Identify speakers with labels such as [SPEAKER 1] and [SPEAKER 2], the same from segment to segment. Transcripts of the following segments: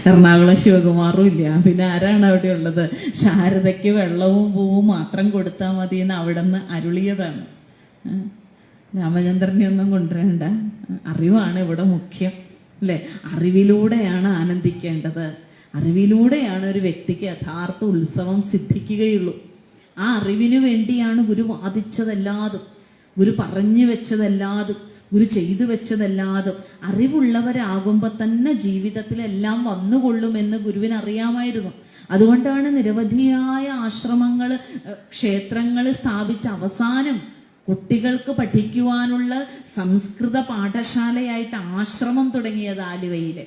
[SPEAKER 1] എറണാകുളം ശിവകുമാറും ഇല്ല. പിന്നെ ആരാണ് അവിടെ ഉള്ളത്? ശാരദയ്ക്ക് വെള്ളവും പൂവും മാത്രം കൊടുത്താൽ മതി എന്ന് അവിടെ നിന്ന് അരുളിയതാണ്. രാമചന്ദ്രനെ ഒന്നും കൊണ്ടുവരണ്ട, അറിവാണ് ഇവിടെ മുഖ്യം അല്ലെ. അറിവിലൂടെയാണ് ആനന്ദിക്കേണ്ടത്. അറിവിലൂടെയാണ് ഒരു വ്യക്തിക്ക് യഥാർത്ഥ ഉത്സവം സിദ്ധിക്കുകയുള്ളൂ. ആ അറിവിനു വേണ്ടിയാണ് ഗുരു വാദിച്ചതല്ലാതും, ഗുരു പറഞ്ഞു വെച്ചതല്ലാതും, ഗുരു ചെയ്തു വെച്ചതല്ലാതും. അറിവുള്ളവരാകുമ്പോൾ തന്നെ ജീവിതത്തിലെല്ലാം വന്നുകൊള്ളുമെന്ന് ഗുരുവിന് അറിയാമായിരുന്നു. അതുകൊണ്ടാണ് നിരവധിയായ ആശ്രമങ്ങൾ, ക്ഷേത്രങ്ങൾ സ്ഥാപിച്ച അവസാനം കുട്ടികൾക്ക് പഠിക്കുവാനുള്ള സംസ്കൃത പാഠശാലയായിട്ട് ആശ്രമം തുടങ്ങിയത് ആലുവയിലെ.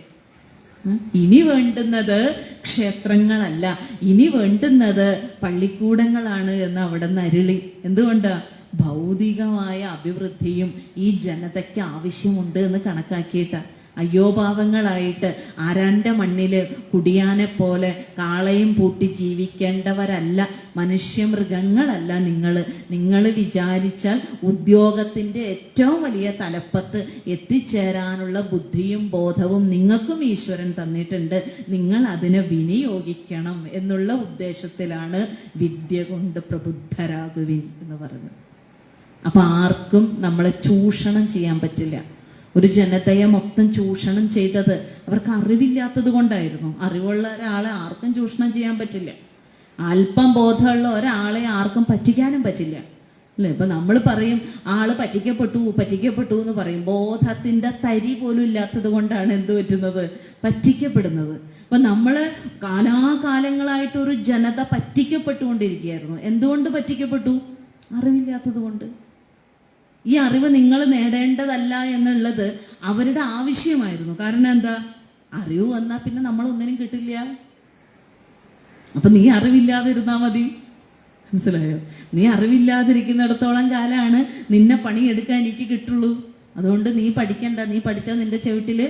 [SPEAKER 1] ഇനി വേണ്ടുന്നത് ക്ഷേത്രങ്ങളല്ല, ഇനി വേണ്ടുന്നത് പള്ളിക്കൂടങ്ങളാണ് എന്ന് അവിടെ നിന്ന് അരുളി. എന്തുകൊണ്ടാ? ഭൗതികമായ അഭിവൃദ്ധിയും ഈ ജനതയ്ക്ക് ആവശ്യമുണ്ട് എന്ന് കണക്കാക്കിയിട്ട് അയ്യോപാവങ്ങളായിട്ട് ആരാന്റെ മണ്ണില് കുടിയാനെ പോലെ കാളയും പൂട്ടി ജീവിക്കേണ്ടവരല്ല, മനുഷ്യമൃഗങ്ങളല്ല നിങ്ങൾ വിചാരിച്ചാൽ ഉദ്യോഗത്തിന്റെ ഏറ്റവും വലിയ തലപ്പത്ത് എത്തിച്ചേരാനുള്ള ബുദ്ധിയും ബോധവും നിങ്ങൾക്കും ഈശ്വരൻ തന്നിട്ടുണ്ട്. നിങ്ങൾ അതിനെ വിനിയോഗിക്കണം എന്നുള്ള ഉദ്ദേശത്തിലാണ് വിദ്യ കൊണ്ട് പ്രബുദ്ധരാകുവിൻ എന്ന് പറയുന്നത്. അപ്പൊ ആർക്കും നമ്മളെ ചൂഷണം ചെയ്യാൻ പറ്റില്ല. ഒരു ജനതയെ മൊത്തം ചൂഷണം ചെയ്തത് അവർക്ക് അറിവില്ലാത്തത് കൊണ്ടായിരുന്നു. അറിവുള്ള ഒരാളെ ആർക്കും ചൂഷണം ചെയ്യാൻ പറ്റില്ല. അല്പം ബോധമുള്ള ഒരാളെ ആർക്കും പറ്റിക്കാനും പറ്റില്ല അല്ലെ. ഇപ്പൊ നമ്മൾ പറയും ആള് പറ്റിക്കപ്പെട്ടു എന്ന് പറയും. ബോധത്തിന്റെ തരി പോലും ഇല്ലാത്തത് കൊണ്ടാണ് എന്ത് പറ്റുന്നത്? പറ്റിക്കപ്പെടുന്നത്. അപ്പൊ നമ്മള് കാലാകാലങ്ങളായിട്ട് ഒരു ജനത പറ്റിക്കപ്പെട്ടുകൊണ്ടിരിക്കുകയായിരുന്നു. എന്തുകൊണ്ട് പറ്റിക്കപ്പെട്ടു? അറിവില്ലാത്തത് കൊണ്ട്. ഈ അറിവ് നിങ്ങൾ നേടേണ്ടതല്ല എന്നുള്ളത് അവരുടെ ആവശ്യമായിരുന്നു. കാരണം എന്താ? അറിവ് വന്നാൽ പിന്നെ നമ്മളൊന്നിനും കിട്ടില്ല. അപ്പൊ നീ അറിവില്ലാതിരുന്നാ മതി, മനസ്സിലായോ? നീ അറിവില്ലാതിരിക്കുന്നിടത്തോളം കാലാണ് നിന്നെ പണിയെടുക്കാൻ എനിക്ക് കിട്ടുള്ളൂ. അതുകൊണ്ട് നീ പഠിക്കണ്ട. നീ പഠിച്ചാൽ നിന്റെ ചവിട്ടില്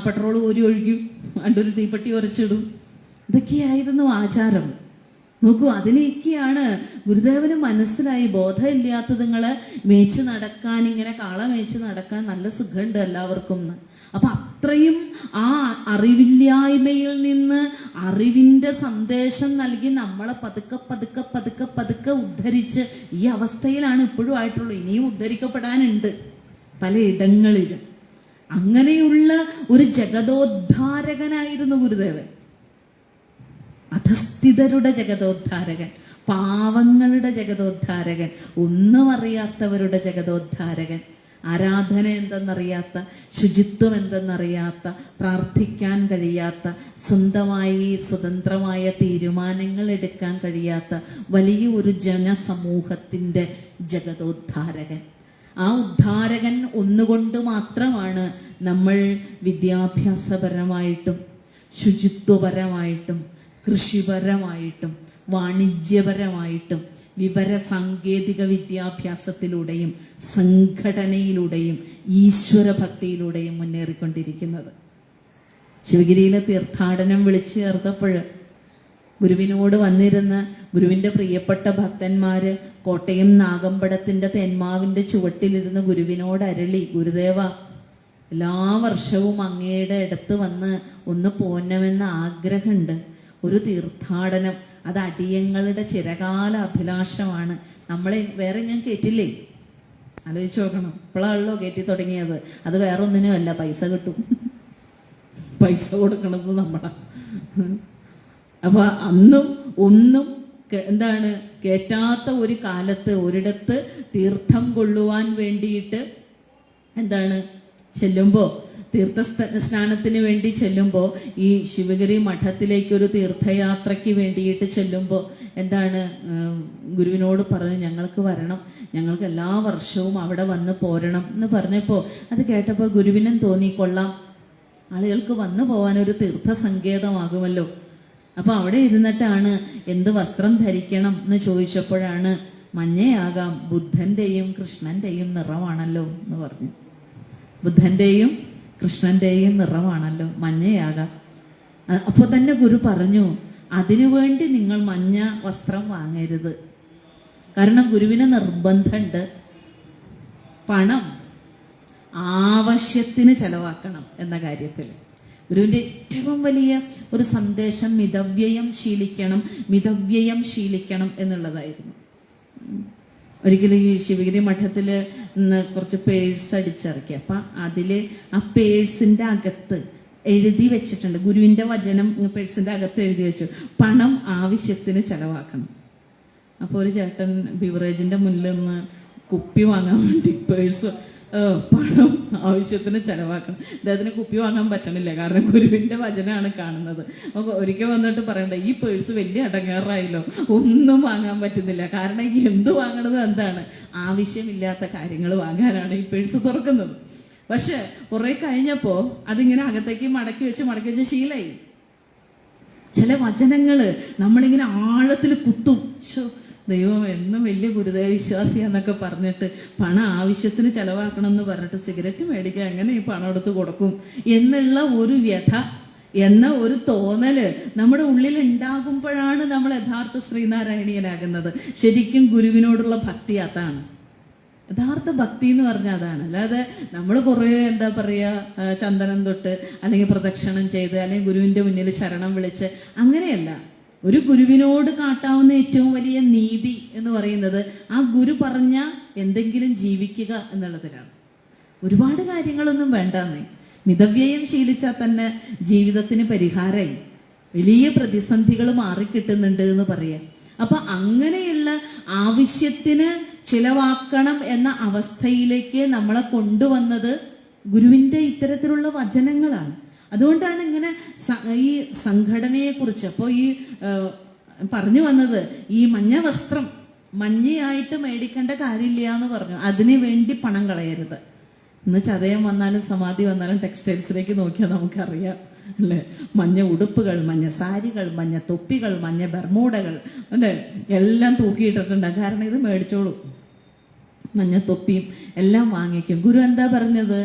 [SPEAKER 1] പെട്രോൾ കോരി ഒഴിക്കും, കണ്ടൊരു തീപ്പെട്ടി ഉരച്ചിടും. ഇതൊക്കെയായിരുന്നു ആചാരം. നോക്കൂ, അതിനൊക്കെയാണ് ഗുരുദേവന് മനസ്സിലായി. ബോധമില്ലാത്തതുങ്ങളെ മേച്ച് നടക്കാൻ, ഇങ്ങനെ കാള മേച്ച് നടക്കാൻ നല്ല സുഖമുണ്ട് എല്ലാവർക്കും. അപ്പൊ അത്രയും ആ അറിവില്ലായ്മയിൽ നിന്ന് അറിവിന്റെ സന്ദേശം നൽകി നമ്മളെ പതുക്കെ പതുക്കെ പതുക്കെ പതുക്കെ ഉദ്ധരിച്ച് ഈ അവസ്ഥയിലാണ് ഇപ്പോഴും ആയിട്ടുള്ളൂ. ഇനിയും ഉദ്ധരിക്കപ്പെടാനുണ്ട് പലയിടങ്ങളിലും. അങ്ങനെയുള്ള ഒരു ജഗതോദ്ധാരകനായിരുന്നു ഗുരുദേവൻ. അധസ്ഥിതരുടെ ജഗതോദ്ധാരകൻ, പാവങ്ങളുടെ ജഗതോദ്ധാരകൻ, ഒന്നും അറിയാത്തവരുടെ ജഗതോദ്ധാരകൻ. ആരാധന എന്തെന്നറിയാത്ത, ശുചിത്വം എന്തെന്നറിയാത്ത, പ്രാർത്ഥിക്കാൻ കഴിയാത്ത, സ്വന്തമായി സ്വതന്ത്രമായ തീരുമാനങ്ങൾ എടുക്കാൻ കഴിയാത്ത വലിയ ഒരു ജനസമൂഹത്തിൻ്റെ ജഗതോദ്ധാരകൻ. ആ ഉദ്ധാരകൻ ഒന്നുകൊണ്ട് മാത്രമാണ് നമ്മൾ വിദ്യാഭ്യാസപരമായിട്ടും ശുചിത്വപരമായിട്ടും കൃഷിപരമായിട്ടും വാണിജ്യപരമായിട്ടും വിവര സാങ്കേതിക വിദ്യാഭ്യാസത്തിലൂടെയും സംഘടനയിലൂടെയും ഈശ്വരഭക്തിയിലൂടെയും മുന്നേറിക്കൊണ്ടിരിക്കുന്നത്. ശിവഗിരിയിലെ തീർത്ഥാടനം വിളിച്ചു ചേർത്തപ്പോൾ ഗുരുവിനോട് വന്നിരുന്ന് ഗുരുവിൻ്റെ പ്രിയപ്പെട്ട ഭക്തന്മാര് കോട്ടയം നാഗമ്പടത്തിൻ്റെ തെന്മാവിൻ്റെ ചുവട്ടിലിരുന്ന് ഗുരുവിനോട് അരളി, ഗുരുദേവ, എല്ലാ വർഷവും അങ്ങയുടെ അടുത്ത് വന്ന് ഒന്ന് പോന്നമെന്ന ആഗ്രഹമുണ്ട്. ഒരു തീർത്ഥാടനം, അത് അടിയങ്ങളുടെ ചിരകാല അഭിലാഷമാണ്. നമ്മളെ വേറെ ഞാൻ കേട്ടില്ലേ? ആലോചിച്ച് നോക്കണം. ഇപ്പോഴാണല്ലോ കയറ്റി തുടങ്ങിയത്. അത് വേറെ ഒന്നിനും അല്ല, പൈസ കിട്ടും, പൈസ കൊടുക്കണത് നമ്മളാ. അപ്പൊ അന്നും ഒന്നും എന്താണ് കേറ്റാത്ത ഒരു കാലത്ത് ഒരിടത്ത് തീർത്ഥം കൊള്ളുവാൻ വേണ്ടിയിട്ട് എന്താണ് ചെല്ലുമ്പോൾ, തീർത്ഥ സ്നാനത്തിന് വേണ്ടി ചെല്ലുമ്പോൾ, ഈ ശിവഗിരി മഠത്തിലേക്കൊരു തീർത്ഥയാത്രയ്ക്ക് വേണ്ടിയിട്ട് ചെല്ലുമ്പോൾ എന്താണ് ഗുരുവിനോട് പറഞ്ഞു, ഞങ്ങൾക്ക് വരണം, ഞങ്ങൾക്ക് എല്ലാ വർഷവും അവിടെ വന്ന് പോരണം എന്ന് പറഞ്ഞപ്പോൾ അത് കേട്ടപ്പോൾ ഗുരുവിനും തോന്നി, കൊള്ളാം, ആളുകൾക്ക് വന്നു പോകാനൊരു തീർത്ഥ സങ്കേതമാകുമല്ലോ. അപ്പൊ അവിടെ ഇരുന്നിട്ടാണ് എന്ത് വസ്ത്രം ധരിക്കണം എന്ന് ചോദിച്ചപ്പോഴാണ് മഞ്ഞയാകാം, ബുദ്ധന്റെയും കൃഷ്ണന്റെയും നിറമാണല്ലോ എന്ന് പറഞ്ഞു. ബുദ്ധന്റെയും കൃഷ്ണന്റെയും നിറമാണല്ലോ, മഞ്ഞയാകാം. അപ്പൊ തന്നെ ഗുരു പറഞ്ഞു, അതിനുവേണ്ടി നിങ്ങൾ മഞ്ഞ വസ്ത്രം വാങ്ങരുത്. കാരണം ഗുരുവിന് നിർബന്ധമുണ്ട്, പണം ആവശ്യത്തിന് ചെലവാക്കണം എന്ന കാര്യത്തിൽ. ഗുരുവിൻ്റെ ഏറ്റവും വലിയ ഒരു സന്ദേശം മിതവ്യയം ശീലിക്കണം എന്നുള്ളതായിരുന്നു. ഒരിക്കലും ഈ ശിവഗിരി മഠത്തിൽ നിന്ന് കുറച്ച് പേഴ്സ് അടിച്ചിറക്കി. അപ്പം അതിൽ ആ പേഴ്സിൻ്റെ അകത്ത് എഴുതി വെച്ചിട്ടുണ്ട്, ഗുരുവിൻ്റെ വചനം പേഴ്സിൻ്റെ അകത്ത് എഴുതി വെച്ചു, പണം ആവശ്യത്തിന് ചെലവാക്കണം. അപ്പോൾ ഒരു ചേട്ടൻ ബിവറേജിൻ്റെ മുന്നിൽ നിന്ന് കുപ്പി വാങ്ങാൻ വേണ്ടി പേഴ്സ് പണം ആവശ്യത്തിന് ചെലവാക്കണം. അദ്ദേഹത്തിന് കുപ്പി വാങ്ങാൻ പറ്റണില്ല, കാരണം ഗുരുവിൻ്റെ വചനമാണ് കാണുന്നത്. അപ്പോൾ ഒരിക്കൽ വന്നിട്ട് പറയണ്ട, ഈ പേഴ്സ് വലിയ അടങ്ങാറായല്ലോ, ഒന്നും വാങ്ങാൻ പറ്റുന്നില്ല. കാരണം എന്ത് വാങ്ങണത് എന്താണ്, ആവശ്യമില്ലാത്ത കാര്യങ്ങൾ വാങ്ങാനാണ് ഈ പേഴ്സ് തുറക്കുന്നത്. പക്ഷെ കുറെ കഴിഞ്ഞപ്പോൾ അതിങ്ങനെ അകത്തേക്ക് മടക്കി വെച്ച് ശീലായി. ചില വചനങ്ങള് നമ്മളിങ്ങനെ ആഴത്തിൽ കുത്തും. ദൈവം എന്നും വലിയ ഗുരുദേവ വിശ്വാസിയാന്നൊക്കെ പറഞ്ഞിട്ട് പണം ആവശ്യത്തിന് ചെലവാക്കണം എന്ന് പറഞ്ഞിട്ട് സിഗരറ്റ് മേടിക്കുക, എങ്ങനെ ഈ പണം എടുത്ത് കൊടുക്കും എന്നുള്ള ഒരു വ്യഥ എന്ന ഒരു തോന്നല് നമ്മുടെ ഉള്ളിൽ ഉണ്ടാകുമ്പോഴാണ് നമ്മൾ യഥാർത്ഥ ശ്രീനാരായണീയനാകുന്നത്. ശരിക്കും ഗുരുവിനോടുള്ള ഭക്തി അതാണ്, യഥാർത്ഥ ഭക്തി എന്ന് പറഞ്ഞാൽ അതാണ്. അല്ലാതെ നമ്മൾ കുറേ എന്താ പറയുക, ചന്ദനം തൊട്ട് അല്ലെങ്കിൽ പ്രദക്ഷിണം ചെയ്ത് അല്ലെങ്കിൽ ഗുരുവിൻ്റെ മുന്നിൽ ശരണം വിളിച്ച് അങ്ങനെയല്ല. ഒരു ഗുരുവിനോട് കാട്ടാവുന്ന ഏറ്റവും വലിയ നീതി എന്ന് പറയുന്നത് ആ ഗുരു പറഞ്ഞ എന്തെങ്കിലും ജീവിക്കുക എന്നുള്ളതിലാണ്. ഒരുപാട് കാര്യങ്ങളൊന്നും വേണ്ടെന്നേ, മിതവ്യയം ശീലിച്ചാൽ തന്നെ ജീവിതത്തിന് പരിഹാരമായി, വലിയ പ്രതിസന്ധികൾ മാറിക്കിട്ടുന്നുണ്ട് എന്ന് പറയാം. അപ്പൊ അങ്ങനെയുള്ള ആവശ്യത്തിന് ചിലവാക്കണം എന്ന അവസ്ഥയിലേക്ക് നമ്മളെ കൊണ്ടുവന്നത് ഗുരുവിൻ്റെ ഇത്തരത്തിലുള്ള വചനങ്ങളാണ്. അതുകൊണ്ടാണ് ഇങ്ങനെ ഈ സംഘടനയെക്കുറിച്ച് അപ്പോൾ ഈ പറഞ്ഞു വന്നത്, ഈ മഞ്ഞ വസ്ത്രം മഞ്ഞയായിട്ട് മേടിക്കേണ്ട കാര്യമില്ല എന്ന് പറഞ്ഞു. അതിനു വേണ്ടി പണം കളയരുത്. ഇന്ന് ചതയം വന്നാലും സമാധി വന്നാലും ടെക്സ്റ്റൈൽസിലേക്ക് നോക്കിയാൽ നമുക്കറിയാം അല്ലേ, മഞ്ഞ ഉടുപ്പുകൾ, മഞ്ഞ സാരികൾ, മഞ്ഞ തൊപ്പികൾ, മഞ്ഞ ബർമൂടകൾ അല്ലേ, എല്ലാം തൂക്കിയിട്ടിട്ടുണ്ട്. കാരണം ഇത് മേടിച്ചോളൂ, മഞ്ഞ തൊപ്പിയും എല്ലാം വാങ്ങിക്കും. ഗുരു എന്താ പറഞ്ഞത്,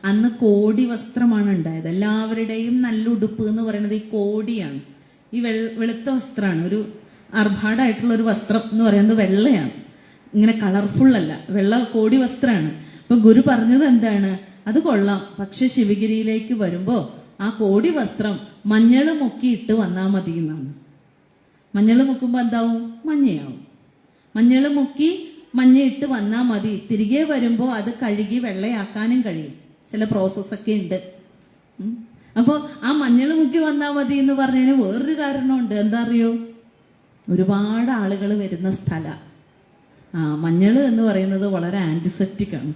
[SPEAKER 1] അന്ന് കോടി വസ്ത്രമാണ് ഉണ്ടായത്. എല്ലാവരുടെയും നല്ല ഉടുപ്പ് എന്ന് പറയുന്നത് ഈ കോടിയാണ്. ഈ വെളുത്ത വസ്ത്രമാണ്, ഒരു ആർഭാടായിട്ടുള്ള ഒരു വസ്ത്രം എന്ന് പറയുന്നത് വെള്ളയാണ്, ഇങ്ങനെ കളർഫുൾ അല്ല, വെള്ള കോടി വസ്ത്രമാണ്. അപ്പൊ ഗുരു പറഞ്ഞത് എന്താണ്, അത് കൊള്ളാം, പക്ഷെ ശിവഗിരിയിലേക്ക് വരുമ്പോ ആ കോടി വസ്ത്രം മഞ്ഞള് മുക്കിയിട്ട് വന്നാൽ മതി എന്നാണ്. മഞ്ഞള് മുക്കുമ്പോ എന്താവും, മഞ്ഞയാവും. മഞ്ഞള് മുക്കി മഞ്ഞയിട്ട് വന്നാൽ മതി, തിരികെ വരുമ്പോ അത് കഴുകി വെള്ളയാക്കാനും കഴിയും, ചില പ്രോസസ്സൊക്കെ ഉണ്ട്. അപ്പോൾ ആ മഞ്ഞൾ മുക്കി വന്നാൽ മതി എന്ന് പറഞ്ഞതിന് വേറൊരു കാരണമുണ്ട്. എന്താ അറിയോ, ഒരുപാട് ആളുകൾ വരുന്ന സ്ഥല. മഞ്ഞൾ എന്ന് പറയുന്നത് വളരെ ആന്റിസെപ്റ്റിക് ആണ്.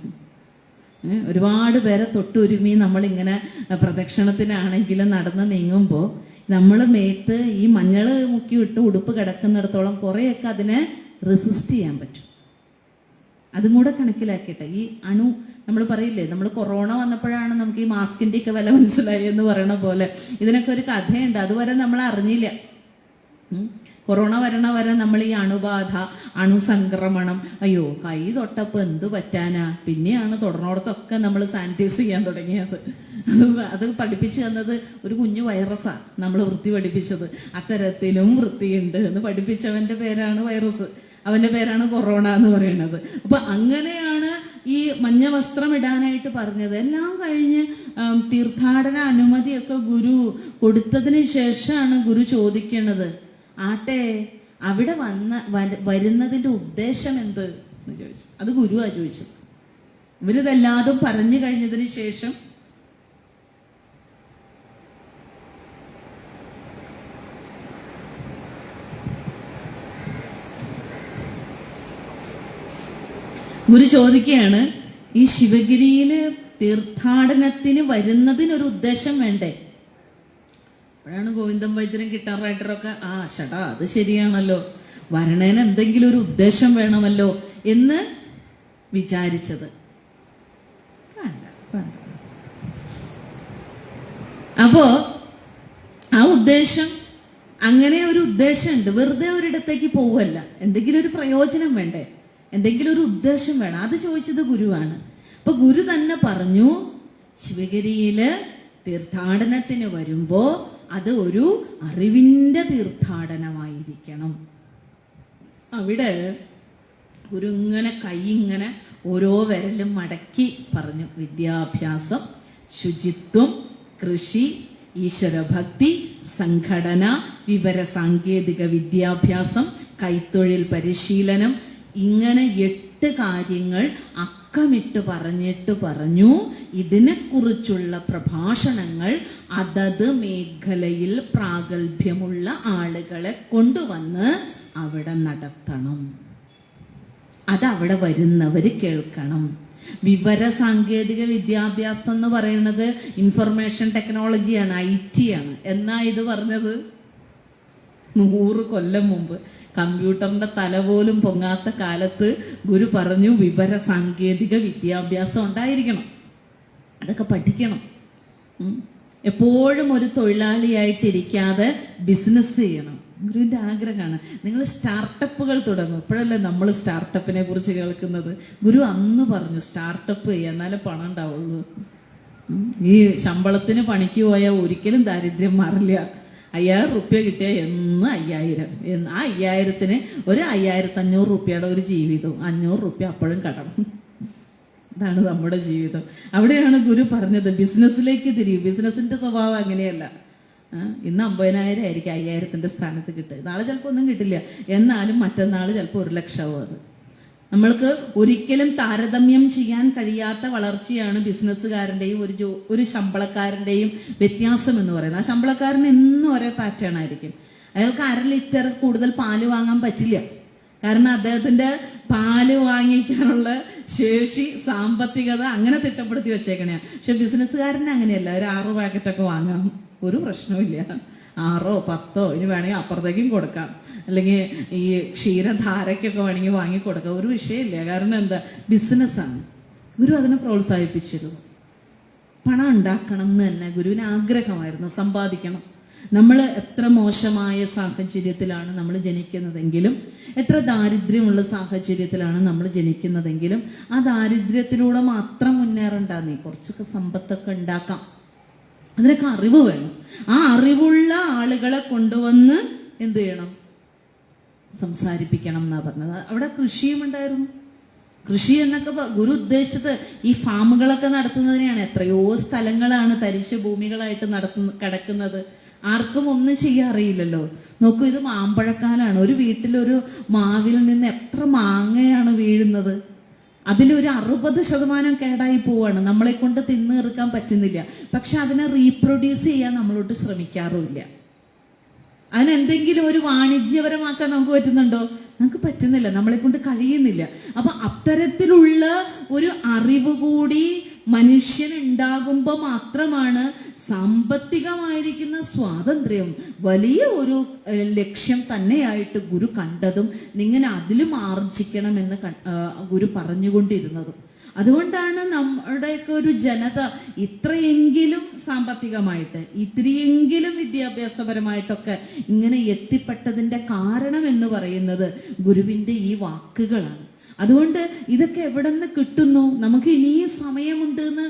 [SPEAKER 1] ഒരുപാട് പേരെ തൊട്ടുരുമി നമ്മളിങ്ങനെ പ്രദക്ഷിണത്തിനാണെങ്കിലും നടന്ന് നീങ്ങുമ്പോൾ നമ്മൾ മേത്ത് ഈ മഞ്ഞൾ മുക്കി ഇട്ട് ഉടുപ്പ് കിടക്കുന്നിടത്തോളം കുറേയൊക്കെ അതിനെ റെസിസ്റ്റ് ചെയ്യാൻ പറ്റും. അതും കൂടെ കണക്കിലാക്കിയിട്ട് ഈ നമ്മൾ പറയില്ലേ, നമ്മൾ കൊറോണ വന്നപ്പോഴാണ് നമുക്ക് ഈ മാസ്കിൻ്റെ ഒക്കെ വില മനസ്സിലായി എന്ന് പറയണ പോലെ ഇതിനൊക്കെ ഒരു കഥയുണ്ട്. അതുവരെ നമ്മൾ അറിഞ്ഞില്ല. കൊറോണ വരണ വരെ നമ്മൾ ഈ അണുബാധ, അണുസംക്രമണം, അയ്യോ കൈ തൊട്ടപ്പോൾ എന്ത് പറ്റാനാ, പിന്നെയാണ് തുടർന്നോടത്തൊക്കെ നമ്മൾ സാനിറ്റൈസ് ചെയ്യാൻ തുടങ്ങിയത്. അത് പഠിപ്പിച്ചു തന്നത് ഒരു കുഞ്ഞു വൈറസാ നമ്മൾ വൃത്തി പഠിപ്പിച്ചത്. അത്തരത്തിലും വൃത്തിയുണ്ട് എന്ന് പഠിപ്പിച്ചവന്റെ പേരാണ് വൈറസ്, അവന്റെ പേരാണ് കൊറോണ എന്ന് പറയുന്നത്. അപ്പൊ അങ്ങനെയാണ് ഈ മഞ്ഞ വസ്ത്രം ഇടാനായിട്ട് പറഞ്ഞത്. എല്ലാം കഴിഞ്ഞ് തീർത്ഥാടന അനുമതിയൊക്കെ ഗുരു കൊടുത്തതിന് ശേഷമാണ് ഗുരു ചോദിക്കണത്, ആട്ടെ അവിടെ വരുന്നതിന്റെ ഉദ്ദേശം എന്ത് എന്ന് ചോദിച്ചു. അത് ഗുരുവാ ചോദിച്ചത്. ഇവരിതെല്ലാതും പറഞ്ഞു കഴിഞ്ഞതിന് ശേഷം ഗുരു ചോദിക്കുകയാണ്, ഈ ശിവഗിരിയില് തീർത്ഥാടനത്തിന് വരുന്നതിനൊരു ഉദ്ദേശം വേണ്ടേ? അപ്പോഴാണ് ഗോവിന്ദൻ വൈദ്യരും ഗിറ്റാർ റൈറ്ററൊക്കെ ചേട്ടാ അത് ശരിയാണല്ലോ, വരണേന് എന്തെങ്കിലും ഒരു ഉദ്ദേശം വേണമല്ലോ എന്ന് വിചാരിച്ചത്. അപ്പോ ആ ഉദ്ദേശം, അങ്ങനെ ഒരു ഉദ്ദേശമുണ്ട്. വെറുതെ ഒരിടത്തേക്ക് പോവല്ല, എന്തെങ്കിലും ഒരു പ്രയോജനം വേണ്ടേ, എന്തെങ്കിലും ഒരു ഉദ്ദേശം വേണം. അത് ചോദിച്ചത് ഗുരുവാണ്. അപ്പൊ ഗുരു തന്നെ പറഞ്ഞു, ശിവഗിരിയില് തീർത്ഥാടനത്തിന് വരുമ്പോ അത് ഒരു അറിവിന്റെ തീർത്ഥാടനമായിരിക്കണം. അവിടെ ഗുരു ഇങ്ങനെ കൈ ഇങ്ങനെ ഓരോ വിരലും മടക്കി പറഞ്ഞു, വിദ്യാഭ്യാസം, ശുചിത്വം, കൃഷി, ഈശ്വരഭക്തി, സംഘടന, വിവരസാങ്കേതിക വിദ്യാഭ്യാസം, കൈത്തൊഴിൽ പരിശീലനം, ഇങ്ങനെ 8 കാര്യങ്ങൾ അക്കമിട്ട് പറഞ്ഞു ഇതിനെക്കുറിച്ചുള്ള പ്രഭാഷണങ്ങൾ അതത് മേഖലയിൽ പ്രാഗൽഭ്യമുള്ള ആളുകളെ കൊണ്ടുവന്ന് അവിടെ നടത്തണം. അതവിടെ വരുന്നവർ കേൾക്കണം. വിവര സാങ്കേതിക വിദ്യാഭ്യാസം എന്ന് പറയുന്നത് ഇൻഫർമേഷൻ ടെക്നോളജിയാണ്, IT ആണ്. എന്നാ ഇത് പറഞ്ഞത് 100 കൊല്ലം മുമ്പ്. കമ്പ്യൂട്ടറിന്റെ തല പോലും പൊങ്ങാത്ത കാലത്ത് ഗുരു പറഞ്ഞു വിവര സാങ്കേതിക വിദ്യാഭ്യാസം ഉണ്ടായിരിക്കണം, അതൊക്കെ പഠിക്കണം. എപ്പോഴും ഒരു തൊഴിലാളിയായിട്ടിരിക്കാതെ ബിസിനസ് ചെയ്യണം. ഗുരുവിന്റെ ആഗ്രഹമാണ് നിങ്ങൾ സ്റ്റാർട്ടപ്പുകൾ തുടങ്ങും. ഇപ്പോഴല്ലേ നമ്മൾ സ്റ്റാർട്ടപ്പിനെ കുറിച്ച് കേൾക്കുന്നത്. ഗുരു അന്ന് പറഞ്ഞു സ്റ്റാർട്ടപ്പ് ചെയ്യുക, എന്നാലേ പണം ഉണ്ടാവുള്ളൂ. ഈ ശമ്പളത്തിന് പണിക്ക് പോയാൽ ഒരിക്കലും ദാരിദ്ര്യം മാറില്ല. 5000 റുപ്യ കിട്ടിയാൽ എന്ന് 5000, ആ 5000ത്തിന് ഒരു 5500 റുപ്യയുടെ ഒരു ജീവിതവും, 500 റുപ്യ അപ്പോഴും കടം. ഇതാണ് നമ്മുടെ ജീവിതം. അവിടെയാണ് ഗുരു പറഞ്ഞത് ബിസിനസ്സിലേക്ക് തിരിയും. ബിസിനസിന്റെ സ്വഭാവം അങ്ങനെയല്ല. ഇന്ന് 50,000 ആയിരിക്കും 5000ന്റെ സ്ഥാനത്ത് കിട്ടുക. നാളെ ചിലപ്പോൾ ഒന്നും കിട്ടില്ല, എന്നാലും മറ്റന്നാൾ ചിലപ്പോൾ 1 ലക്ഷമാവും. അത് നമ്മൾക്ക് ഒരിക്കലും താരതമ്യം ചെയ്യാൻ കഴിയാത്ത വളർച്ചയാണ് ബിസിനസ്സുകാരൻ്റെയും ഒരു ശമ്പളക്കാരൻ്റെയും വ്യത്യാസം എന്ന് പറയുന്നത്. ആ ശമ്പളക്കാരന് എന്നും ഒരേ പാറ്റേൺ ആയിരിക്കും. അയാൾക്ക് 1/2 ലിറ്റർ കൂടുതൽ പാല് വാങ്ങാൻ പറ്റില്ല, കാരണം അദ്ദേഹത്തിന്റെ പാല് വാങ്ങിക്കാനുള്ള ശേഷി, സാമ്പത്തികത അങ്ങനെ തിട്ടപ്പെടുത്തി വെച്ചേക്കണേ. പക്ഷെ ബിസിനസ്സുകാരന് അങ്ങനെയല്ല, ഒരു 6 പാക്കറ്റൊക്കെ വാങ്ങാം, ഒരു പ്രശ്നവുമില്ല. 6 10 ഇനി വേണമെങ്കിൽ അപ്പുറത്തേക്കും കൊടുക്കാം, അല്ലെങ്കിൽ ഈ ക്ഷീരധാരയ്ക്കൊക്കെ വേണമെങ്കിൽ വാങ്ങിക്കൊടുക്കാം, ഒരു വിഷയമില്ല. കാരണം എന്താ, ബിസിനസ്സാണ്. ഗുരു അതിനെ പ്രോത്സാഹിപ്പിച്ചിരുന്നു. പണം ഉണ്ടാക്കണം എന്ന് തന്നെ ഗുരുവിന് ആഗ്രഹമായിരുന്നു, സമ്പാദിക്കണം. നമ്മൾ എത്ര മോശമായ സാഹചര്യത്തിലാണ് നമ്മൾ ജനിക്കുന്നതെങ്കിലും, എത്ര ദാരിദ്ര്യമുള്ള സാഹചര്യത്തിലാണ് നമ്മൾ ജനിക്കുന്നതെങ്കിലും, ആ ദാരിദ്ര്യത്തിലൂടെ മാത്രം മുന്നേറണ്ട. നീ കുറച്ചൊക്കെ സമ്പത്തൊക്കെ ഉണ്ടാക്കാം, അതിനൊക്കെ അറിവ് വേണം. ആ അറിവുള്ള ആളുകളെ കൊണ്ടുവന്ന് എന്ത് ചെയ്യണം, സംസാരിപ്പിക്കണം എന്നാ പറഞ്ഞത്. അവിടെ കൃഷിയും ഉണ്ടായിരുന്നു. കൃഷി എന്നൊക്കെ ഗുരു ഉദ്ദേശിച്ചത് ഈ ഫാമുകളൊക്കെ നടത്തുന്നതിനെയാണ്. എത്രയോ സ്ഥലങ്ങളാണ് തരിശ് ഭൂമികളായിട്ട് കിടക്കുന്നത്. ആർക്കും ഒന്നും ചെയ്യാൻ അറിയില്ലല്ലോ. നോക്കൂ, ഇത് മാമ്പഴക്കാലാണ്. ഒരു വീട്ടിലൊരു മാവിൽ നിന്ന് എത്ര മാങ്ങയാണ് വീഴുന്നത്. അതിലൊരു 60% കേടായി പോവാണ്. നമ്മളെ കൊണ്ട് തിന്നു തീർക്കാൻ പറ്റുന്നില്ല. പക്ഷെ അതിനെ റീപ്രൊഡ്യൂസ് ചെയ്യാൻ നമ്മളോട്ട് ശ്രമിക്കാറുമില്ല. അതിനെന്തെങ്കിലും ഒരു വാണിജ്യപരമാക്കാൻ നമുക്ക് പറ്റുന്നുണ്ടോ? നമുക്ക് പറ്റുന്നില്ല, നമ്മളെ കൊണ്ട് കഴിയുന്നില്ല. അപ്പൊ അത്തരത്തിലുള്ള ഒരു അറിവ് കൂടി മനുഷ്യനുണ്ടാകുമ്പോൾ മാത്രമാണ് സാമ്പത്തികമായിരിക്കുന്ന സ്വാതന്ത്ര്യം വലിയ ഒരു ലക്ഷ്യം തന്നെയായിട്ട് ഗുരു കണ്ടതും ഇങ്ങനെ അതിലും ആർജിക്കണമെന്ന് ഗുരു പറഞ്ഞുകൊണ്ടിരുന്നതും. അതുകൊണ്ടാണ് നമ്മുടെയൊക്കെ ഒരു ജനത ഇത്രയെങ്കിലും സാമ്പത്തികമായിട്ട്, ഇത്രയെങ്കിലും വിദ്യാഭ്യാസപരമായിട്ടൊക്കെ ഇങ്ങനെ എത്തിപ്പെട്ടതിന്റെ കാരണം എന്ന് പറയുന്നത് ഗുരുവിന്റെ ഈ വാക്കുകളാണ്. അതുകൊണ്ട് ഇതൊക്കെ എവിടെ നിന്ന് കിട്ടുന്നു? നമുക്ക് ഇനിയും സമയമുണ്ട് എന്ന്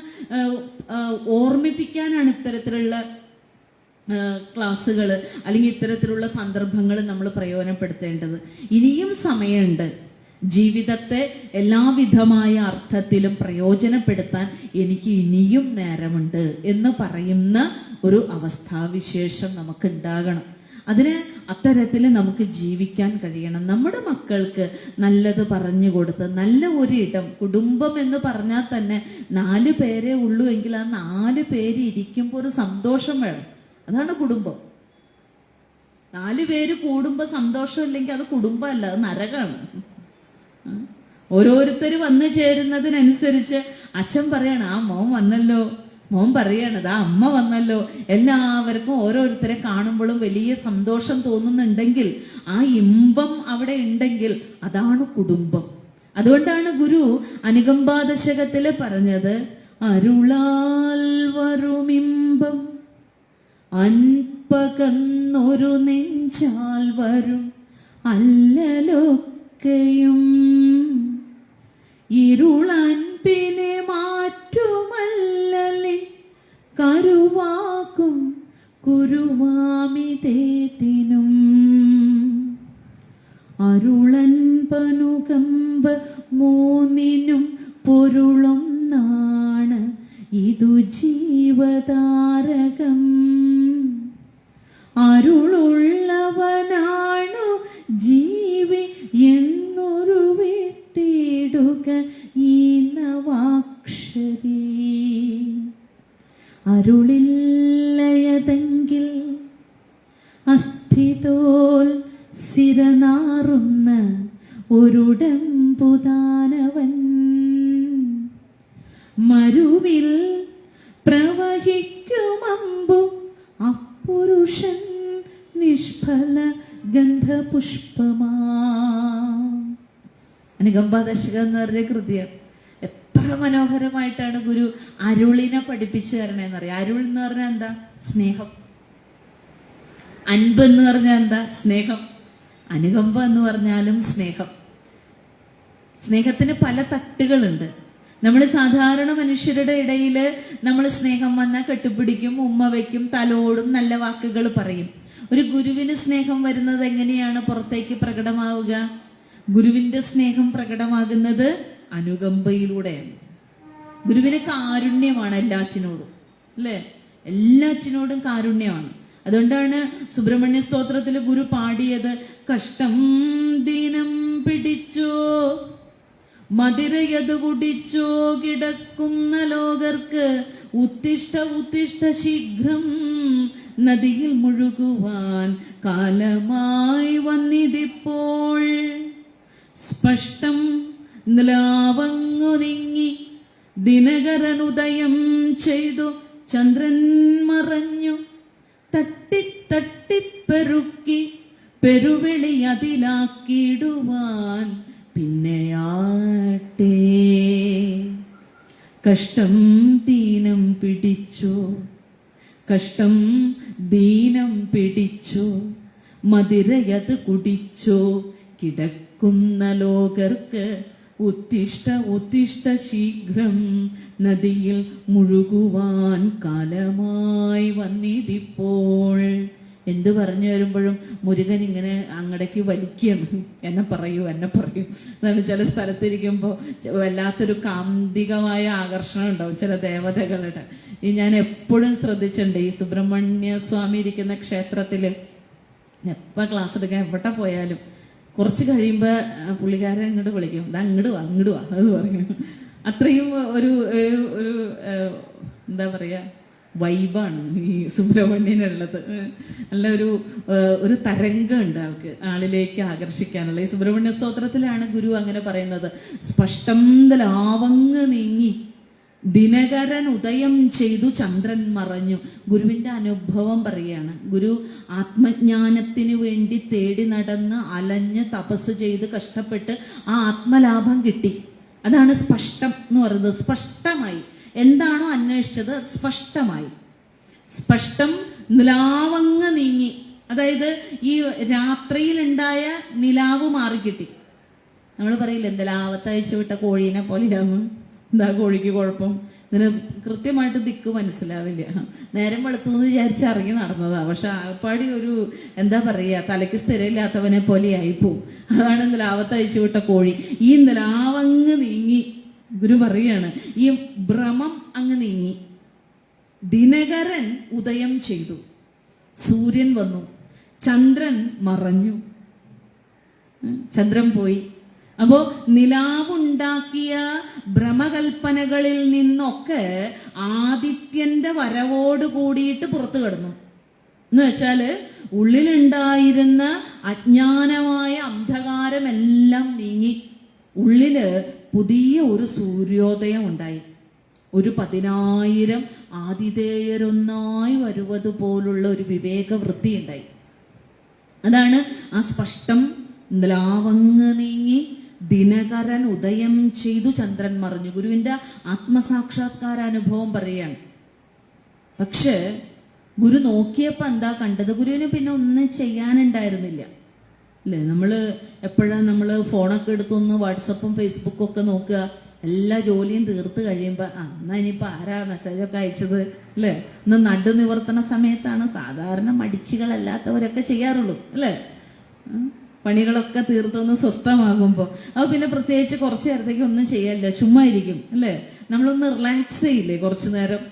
[SPEAKER 1] ഓർമ്മിപ്പിക്കാനാണ് ഇത്തരത്തിലുള്ള ക്ലാസ്സുകൾ അല്ലെങ്കിൽ ഇത്തരത്തിലുള്ള സന്ദർഭങ്ങൾ നമ്മൾ പ്രയോജനപ്പെടുത്തേണ്ടത്. ഇനിയും സമയമുണ്ട്. ജീവിതത്തെ എല്ലാവിധമായ അർത്ഥത്തിലും പ്രയോജനപ്പെടുത്താൻ എനിക്ക് ഇനിയും നേരമുണ്ട് എന്ന് പറയുന്ന ഒരു അവസ്ഥാവിശേഷം നമുക്ക് ഉണ്ടാകണം. അതിന് അത്തരത്തിൽ നമുക്ക് ജീവിക്കാൻ കഴിയണം. നമ്മുടെ മക്കൾക്ക് നല്ലത് പറഞ്ഞു കൊടുത്ത് നല്ല ഒരിടം, കുടുംബം എന്ന് പറഞ്ഞാൽ തന്നെ 4 പേരേ ഉള്ളൂ എങ്കിൽ ആ 4 പേര് ഇരിക്കുമ്പോൾ ഒരു സന്തോഷം വേണം. അതാണ് കുടുംബം. 4 പേര് കൂടുമ്പോൾ സന്തോഷം ഇല്ലെങ്കിൽ അത് കുടുംബമല്ല, അത് നരകമാണ്. ഓരോരുത്തർ വന്നു ചേരുന്നതിനനുസരിച്ച് അച്ഛൻ പറയണം, ആ മോൻ വന്നല്ലോ, മോൻ പറയണത് ആ അമ്മ വന്നല്ലോ. എല്ലാവർക്കും ഓരോരുത്തരെ കാണുമ്പോഴും വലിയ സന്തോഷം തോന്നുന്നുണ്ടെങ്കിൽ, ആ ഇമ്പം അവിടെ ഉണ്ടെങ്കിൽ അതാണ് കുടുംബം. അതുകൊണ്ടാണ് ഗുരു അനുകമ്പാദശകത്തില് പറഞ്ഞത്, അരുളാൽ വരുമിമ്പം അൻപകന്നൊരു നെഞ്ചാൽ വരും അല്ലലൊക്കെയും ഇരുളൻപിനെ മാറ്റുമല്ലലിൻ കരുവാക്കും കുരുവാമിതേതിനും അരുളൻപനുകമ്പ മൂന്നിനും പൊരുളും നാണ് ഇതു ജീവധാര അരുളുള്ളവനാണു ജീവി എന്നൊരു വിട്ടിടുക ഈ നവാക്ഷരി. അരുളില്ലയതെങ്കിൽ അസ്ഥിതോൽ സിരനാറുന്ന ഒരുടമ്പുദാനവൻ മരുവിൽ പ്രവഹിക്കുമമ്പു അപ്പുരുഷൻ നിഷ്ഫല ഗന്ധപുഷ്പമാ. അനുകമ്പാദശകം എന്ന് പറഞ്ഞ കൃതിയാണ്. എത്ര മനോഹരമായിട്ടാണ് ഗുരു അരുളിനെ പഠിപ്പിച്ചു തരണേന്നറിയാം. അരുൾ എന്ന് പറഞ്ഞാൽ എന്താ? സ്നേഹം. അൻപ് എന്ന് പറഞ്ഞാൽ എന്താ? സ്നേഹം. അനുകമ്പ എന്ന് പറഞ്ഞാലും സ്നേഹം. സ്നേഹത്തിന് പല തട്ടുകളുണ്ട്. നമ്മൾ സാധാരണ മനുഷ്യരുടെ ഇടയിൽ നമ്മൾ സ്നേഹം വന്നാൽ കെട്ടിപ്പിടിക്കും, ഉമ്മ വയ്ക്കും, തലോടും, നല്ല വാക്കുകൾ പറയും. ഒരു ഗുരുവിന് സ്നേഹം വരുന്നത് എങ്ങനെയാണ് പുറത്തേക്ക് പ്രകടമാവുക? ഗുരുവിന്റെ സ്നേഹം പ്രകടമാകുന്നത് അനുകമ്പയിലൂടെയാണ്. ഗുരുവിന് കാരുണ്യമാണ് എല്ലാറ്റിനോടും, അല്ലേ? എല്ലാറ്റിനോടും കാരുണ്യമാണ്. അതുകൊണ്ടാണ് സുബ്രഹ്മണ്യ സ്തോത്രത്തിൽ ഗുരു പാടിയത് കഷ്ടം ദീനം പിടിച്ചോ മതിരയത് കുടിച്ചോ കിടക്കുന്ന ലോകർക്ക് ഉത്തിഷ്ഠ ഉത്തിഷ്ഠ ശീഘ്രം നദിയിൽ മുഴുകുവാൻ കാലമായി വന്നിതിപ്പോൾ. സ്പഷ്ടം നിലാവങ്ങു നീങ്ങി ദിനകരനുദയം ചെയ്തു ചന്ദ്രൻ മറഞ്ഞു തട്ടിത്തട്ടിപ്പെരുക്കി പെരുവിളി അതിലാക്കിടുവാൻ പിന്നെയാട്ടെ. കഷ്ടം ദീനം പിടിച്ചോ, കഷ്ടം ദീനം പിടിച്ചോ മതിരയത് കുടിച്ചോ കിടക്കുന്ന ലോകർക്ക് ഉത്തിഷ്ഠ ഉത്തിഷ്ഠ ശീഘ്രം നദിയിൽ മുഴുകുവാൻ കാലമായി വന്നിതിപ്പോൾ. എന്ത് പറഞ്ഞു വരുമ്പോഴും മുരുകൻ ഇങ്ങനെ അങ്ങടേക്ക് വലിക്കണം. എന്നെ പറയൂ എന്നെ പറയൂ എന്നാണ്. ചില സ്ഥലത്തിരിക്കുമ്പോൾ വല്ലാത്തൊരു കാന്തികമായ ആകർഷണം ഉണ്ടാവും ചില ദേവതകളുടെ. ഈ ഞാൻ എപ്പോഴും ശ്രദ്ധിച്ചിട്ടുണ്ട്, ഈ സുബ്രഹ്മണ്യ സ്വാമി ഇരിക്കുന്ന ക്ഷേത്രത്തിൽ എപ്പോൾ ക്ലാസ് എടുക്കാൻ എവിടെ പോയാലും കുറച്ച് കഴിയുമ്പോൾ പുള്ളിക്കാരൻ ഇങ്ങോട്ട് വിളിക്കും, അങ്ങോട്ട് വാ അങ്ങോട്ട് വാ അത് പറയും. അത്രയും ഒരു ഒരു എന്താ പറയുക, വൈബാണ് ഈ സുബ്രഹ്മണ്യനുള്ളത്. നല്ല ഒരു തരംഗമുണ്ട് ആളിലേക്ക് ആകർഷിക്കാനുള്ള. ഈ സുബ്രഹ്മണ്യ സ്തോത്രത്തിലാണ് ഗുരു അങ്ങനെ പറയുന്നത്. സ്പഷ്ടം ലാവങ്ങ് നീങ്ങി ദിനകരൻ ഉദയം ചെയ്തു ചന്ദ്രൻ മറഞ്ഞു. ഗുരുവിന്റെ അനുഭവം പറയാണ്. ഗുരു ആത്മജ്ഞാനത്തിന് വേണ്ടി തേടി നടന്ന് അലഞ്ഞ് തപസ് ചെയ്ത് കഷ്ടപ്പെട്ട് ആ ആത്മലാഭം കിട്ടി. അതാണ് സ്പഷ്ടം എന്ന് പറയുന്നത്. സ്പഷ്ടമായി എന്താണോ അന്വേഷിച്ചത് അത് സ്പഷ്ടമായി. സ്പഷ്ടം നിലാവങ്ങ് നീങ്ങി, അതായത് ഈ രാത്രിയിലുണ്ടായ നിലാവ് മാറിക്കിട്ടി. നമ്മൾ പറയില്ല നിലാവത്തഴിച്ചു വിട്ട കോഴീനെ പോലെയാന്ന്. എന്താ കോഴിക്ക് കുഴപ്പം? ഇതിന് കൃത്യമായിട്ട് ദിക്ക് മനസ്സിലാവില്ല. നേരം വെളുത്തു എന്ന് വിചാരിച്ച് ഇറങ്ങി നടന്നതാ. പക്ഷെ ആൾപ്പാടി ഒരു എന്താ പറയുക, തലയ്ക്ക് സ്ഥിരമില്ലാത്തവനെ പോലെ ആയിപ്പോവും. അതാണ് നിലാവത്തഴിച്ചു വിട്ട കോഴി. ഈ നിലാവങ്ങ് നീങ്ങി ഗുരു പറയാണ്, ഈ ഭ്രമം അങ്ങ് നീങ്ങി. ദിനകരൻ ഉദയം ചെയ്തു, സൂര്യൻ വന്നു, ചന്ദ്രൻ മറഞ്ഞു, ചന്ദ്രൻ പോയി. അപ്പോ നിലാവുണ്ടാക്കിയ ഭ്രമകൽപ്പനകളിൽ നിന്നൊക്കെ ആദിത്യന്റെ വരവോട് കൂടിയിട്ട് പുറത്തു കിടന്നു. എന്ന് വെച്ചാല് ഉള്ളിലുണ്ടായിരുന്ന അജ്ഞാനമായ അന്ധകാരമെല്ലാം നീങ്ങി ഉള്ളില് പുതിയ ഒരു സൂര്യോദയം ഉണ്ടായി. ഒരു 10,000 ആതിഥേയരൊന്നായി വരുവത് പോലുള്ള ഒരു വിവേകവൃത്തി ഉണ്ടായി. അതാണ് ആ സ്പഷ്ടം ലാവങ്ങ് നീങ്ങി ദിനകരൻ ഉദയം ചെയ്തു ചന്ദ്രൻ മറഞ്ഞു. ഗുരുവിന്റെ ആത്മസാക്ഷാത്കാര അനുഭവം പറയാണ്. പക്ഷെ ഗുരു നോക്കിയപ്പോ എന്താ കണ്ടത്? ഗുരുവിന് പിന്നെ ഒന്നും ചെയ്യാനുണ്ടായിരുന്നില്ല, അല്ലേ? എപ്പോഴാണ് നമ്മൾ ഫോണൊക്കെ എടുത്തൊന്ന് വാട്സപ്പും ഫേസ്ബുക്കും ഒക്കെ നോക്കുക, എല്ലാ ജോലിയും തീർത്ത് കഴിയുമ്പോൾ എന്നാ ഇനിയിപ്പോൾ ആരാ മെസ്സേജൊക്കെ അയച്ചത്, അല്ലേ? ഇന്ന് നടു നിവർത്തണ സമയത്താണ് സാധാരണ മടിച്ചുകളല്ലാത്തവരൊക്കെ ചെയ്യാറുള്ളൂ, അല്ലേ? പണികളൊക്കെ തീർത്തൊന്ന് സ്വസ്ഥമാകുമ്പോൾ അപ്പോൾ പിന്നെ പ്രത്യേകിച്ച് കുറച്ച് നേരത്തേക്ക് ഒന്നും ചെയ്യാനില്ല, ചുമ്മാ ഇരിക്കും, അല്ലേ? നമ്മളൊന്ന് റിലാക്സ് ചെയ്യില്ലേ കുറച്ചു നേരം?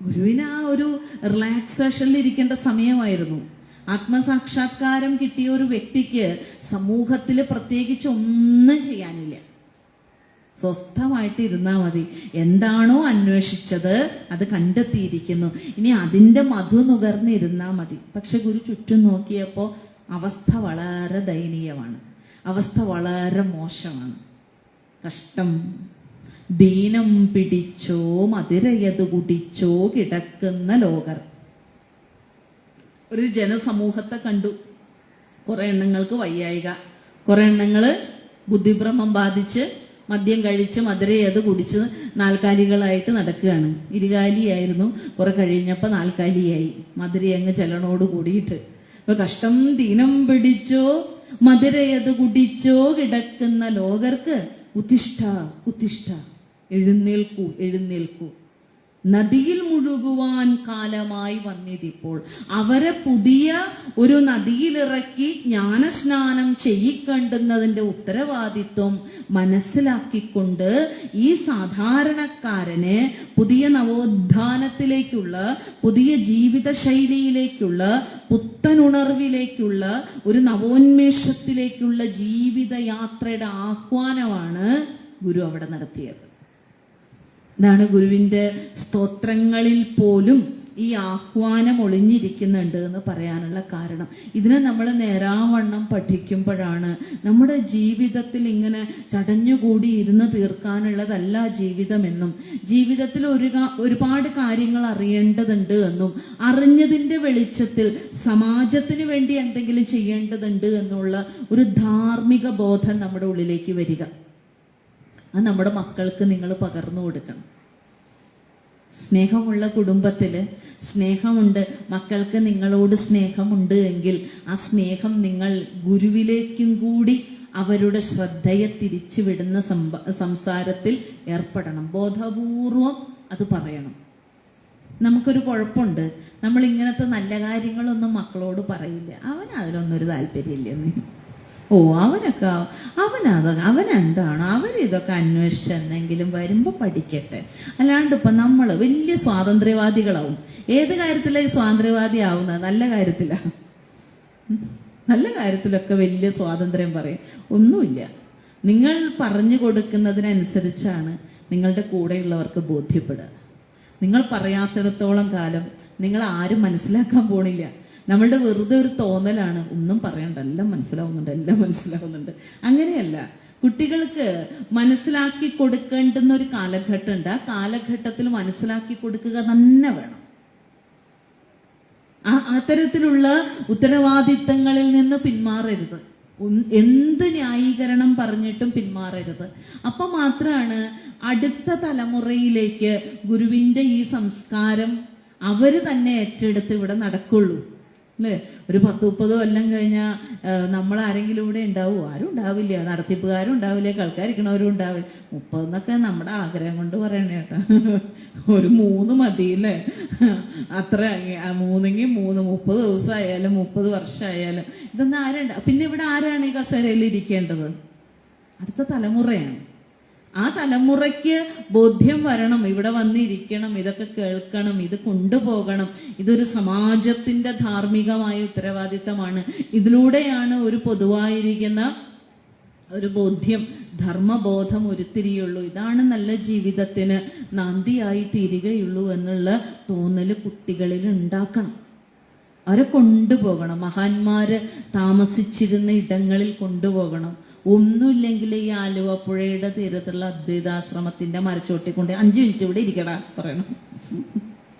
[SPEAKER 1] ഗുരുവിന് ആ ഒരു റിലാക്സേഷനിൽ ഇരിക്കേണ്ട സമയമായിരുന്നു. ആത്മസാക്ഷാത്കാരം കിട്ടിയ ഒരു വ്യക്തിക്ക് സമൂഹത്തിൽ പ്രത്യേകിച്ച് ഒന്നും ചെയ്യാനില്ല. സ്വസ്ഥമായിട്ട് ഇരുന്നാൽ മതി. എന്താണോ അന്വേഷിച്ചത് അത് കണ്ടെത്തിയിരിക്കുന്നു, ഇനി അതിൻ്റെ മധു നുകർന്നിരുന്നാൽ മതി. പക്ഷെ ഗുരു ചുറ്റും നോക്കിയപ്പോൾ അവസ്ഥ വളരെ ദയനീയമാണ്, അവസ്ഥ വളരെ മോശമാണ്. കഷ്ടം. ദീനം പിടിച്ചോ മതിരയത് കുടിച്ചോ കിടക്കുന്ന ലോകർ. ഒരു ജനസമൂഹത്തെ കണ്ടു. കുറെ എണ്ണങ്ങൾക്ക് വയ്യായിക, കുറെ എണ്ണങ്ങള് ബുദ്ധിഭ്രമം ബാധിച്ച് മദ്യം കഴിച്ച് മധുരയത് കുടിച്ച് നാൽക്കാലികളായിട്ട് നടക്കുകയാണ്. ഇരുകാലിയായിരുന്നു, കുറെ കഴിഞ്ഞപ്പോൾ നാൽക്കാലിയായി, മധുരയങ്ങ് ചെലണോട് കൂടിയിട്ട്. അപ്പൊ കഷ്ടം. ദീനം പിടിച്ചോ മധുരയത് കുടിച്ചോ കിടക്കുന്ന ലോകർക്ക് ഉത്തിഷ്ഠ ഉത്തിഷ്ഠ, എഴുന്നേൽക്കൂ എഴുന്നേൽക്കൂ. നദിയിൽ മുഴുകുവാൻ കാലമായി വന്നിതിപ്പോൾ. അവരെ പുതിയ ഒരു നദിയിലിറക്കി ജ്ഞാനസ്നാനം ചെയ്യിക്കേണ്ടുന്നതിൻ്റെ ഉത്തരവാദിത്വം മനസ്സിലാക്കിക്കൊണ്ട് ഈ സാധാരണക്കാരന് പുതിയ നവോത്ഥാനത്തിലേക്കുള്ള, പുതിയ ജീവിത ശൈലിയിലേക്കുള്ള, പുത്തനുണർവിലേക്കുള്ള, ഒരു നവോന്മേഷത്തിലേക്കുള്ള ജീവിതയാത്രയുടെ ആഹ്വാനമാണ് ഗുരു അവിടെ നടത്തിയത്. ഇതാണ് ഗുരുവിൻ്റെ സ്തോത്രങ്ങളിൽ പോലും ഈ ആഹ്വാനം ഒളിഞ്ഞിരിക്കുന്നുണ്ട് എന്ന് പറയാനുള്ള കാരണം. ഇതിനെ നമ്മൾ നേരാവണ്ണം പഠിക്കുമ്പോഴാണ് നമ്മുടെ ജീവിതത്തിൽ ഇങ്ങനെ ചടഞ്ഞുകൂടി ഇരുന്ന് തീർക്കാനുള്ളതല്ല ജീവിതമെന്നും, ജീവിതത്തിൽ ഒരുപാട് കാര്യങ്ങൾ അറിയേണ്ടതുണ്ട് എന്നും, അറിഞ്ഞതിൻ്റെ വെളിച്ചത്തിൽ സമാജത്തിന് വേണ്ടി എന്തെങ്കിലും ചെയ്യേണ്ടതുണ്ട് എന്നുള്ള ഒരു ധാർമ്മിക ബോധം നമ്മുടെ ഉള്ളിലേക്ക് വരിക. അത് നമ്മുടെ മക്കൾക്ക് നിങ്ങൾ പകർന്നു കൊടുക്കണം. സ്നേഹമുള്ള കുടുംബത്തിൽ സ്നേഹമുണ്ട്, മക്കൾക്ക് നിങ്ങളോട് സ്നേഹമുണ്ട് എങ്കിൽ ആ സ്നേഹം നിങ്ങൾ ഗുരുവിലേക്കും കൂടി അവരുടെ ശ്രദ്ധയെ തിരിച്ചുവിടുന്ന സംസാരത്തിൽ ഏർപ്പെടണം. ബോധപൂർവം അത് പറയണം. നമുക്കൊരു കുഴപ്പമുണ്ട്, നമ്മൾ ഇങ്ങനത്തെ നല്ല കാര്യങ്ങളൊന്നും മക്കളോട് പറയില്ല. അതിലൊന്നും ഒരു താല്പര്യമില്ലെന്ന്. അവനെന്താണോ അവരിതൊക്കെ അന്വേഷിച്ചെന്നെങ്കിലും വരുമ്പോൾ പഠിക്കട്ടെ. അല്ലാണ്ട് ഇപ്പം നമ്മൾ വലിയ സ്വാതന്ത്ര്യവാദികളാവും. ഏത് കാര്യത്തിലാണ് ഈ സ്വാതന്ത്ര്യവാദി ആവുന്നത്? നല്ല കാര്യത്തിലാണ്. നല്ല കാര്യത്തിലൊക്കെ വലിയ സ്വാതന്ത്ര്യം പറയും. ഒന്നുമില്ല. നിങ്ങൾ പറഞ്ഞു കൊടുക്കുന്നതിനനുസരിച്ചാണ് നിങ്ങളുടെ കൂടെയുള്ളവർക്ക് ബോധ്യപ്പെടുക. നിങ്ങൾ പറയാത്തിടത്തോളം കാലം നിങ്ങൾ ആരും മനസ്സിലാക്കാൻ പോണില്ല. നമ്മളുടെ വെറുതെ ഒരു തോന്നലാണ്, ഒന്നും പറയണ്ട, എല്ലാം മനസ്സിലാവുന്നുണ്ട്. അങ്ങനെയല്ല. കുട്ടികൾക്ക് മനസ്സിലാക്കി കൊടുക്കേണ്ടുന്ന ഒരു കാലഘട്ടമുണ്ട്. ആ കാലഘട്ടത്തിൽ മനസ്സിലാക്കി കൊടുക്കുക തന്നെ വേണം. അത്തരത്തിലുള്ള ഉത്തരവാദിത്തങ്ങളിൽ നിന്ന് പിന്മാറരുത്. എന്ത് ന്യായീകരണം പറഞ്ഞിട്ടും പിന്മാറരുത്. അപ്പം മാത്രമാണ് അടുത്ത തലമുറയിലേക്ക് ഗുരുവിൻ്റെ ഈ സംസ്കാരം അവര് തന്നെ ഏറ്റെടുത്ത് ഇവിടെ നടക്കുള്ളൂ. അല്ലേ? ഒരു 10-30 കൊല്ലം കഴിഞ്ഞാൽ നമ്മൾ ആരെങ്കിലും ഇവിടെ ഉണ്ടാവുമോ? ആരും ഉണ്ടാവില്ല. നടത്തിപ്പുകാരും ഉണ്ടാവില്ല, കളിക്കാരിക്കണവരും ഉണ്ടാവില്ല. 30 എന്നൊക്കെ നമ്മുടെ ആഗ്രഹം കൊണ്ട് പറയണേ കേട്ടോ. ഒരു 3 മതിയില്ലേ? അത്ര 3 30 ദിവസമായാലും 30 വർഷമായാലും ഇതൊന്നും ആരുണ്ട്. പിന്നെ ഇവിടെ ആരാണ് ഈ കസേരയിൽ ഇരിക്കേണ്ടത്? അടുത്ത തലമുറയാണ്. ആ തലമുറയ്ക്ക് ബോധ്യം വരണം, ഇവിടെ വന്നിരിക്കണം, ഇതൊക്കെ കേൾക്കണം, ഇത് കൊണ്ടുപോകണം. ഇതൊരു സമാജത്തിന്റെ ധാർമ്മികമായ ഉത്തരവാദിത്തമാണ്. ഇതിലൂടെയാണ് ഒരു പൊതുവായിരിക്കുന്ന ഒരു ബോധ്യം, ധർമ്മബോധം ഉരുത്തിരിയുള്ളൂ. ഇതാണ് നല്ല ജീവിതത്തിന് നാന്ദിയായി തീരുകയുള്ളൂ എന്നുള്ള തോന്നല് കുട്ടികളിൽ ഉണ്ടാക്കണം. അവരെ കൊണ്ടുപോകണം. മഹാന്മാര് താമസിച്ചിരുന്ന ഇടങ്ങളിൽ കൊണ്ടുപോകണം. ഒന്നുമില്ലെങ്കിൽ ഈ ആലുവ പുഴയുടെ തീരത്തുള്ള അദ്വൈതാശ്രമത്തിന്റെ മരച്ചോട്ടി കൊണ്ട് 5 മിനിറ്റ് ഇവിടെ ഇരിക്കടാ പറയണം.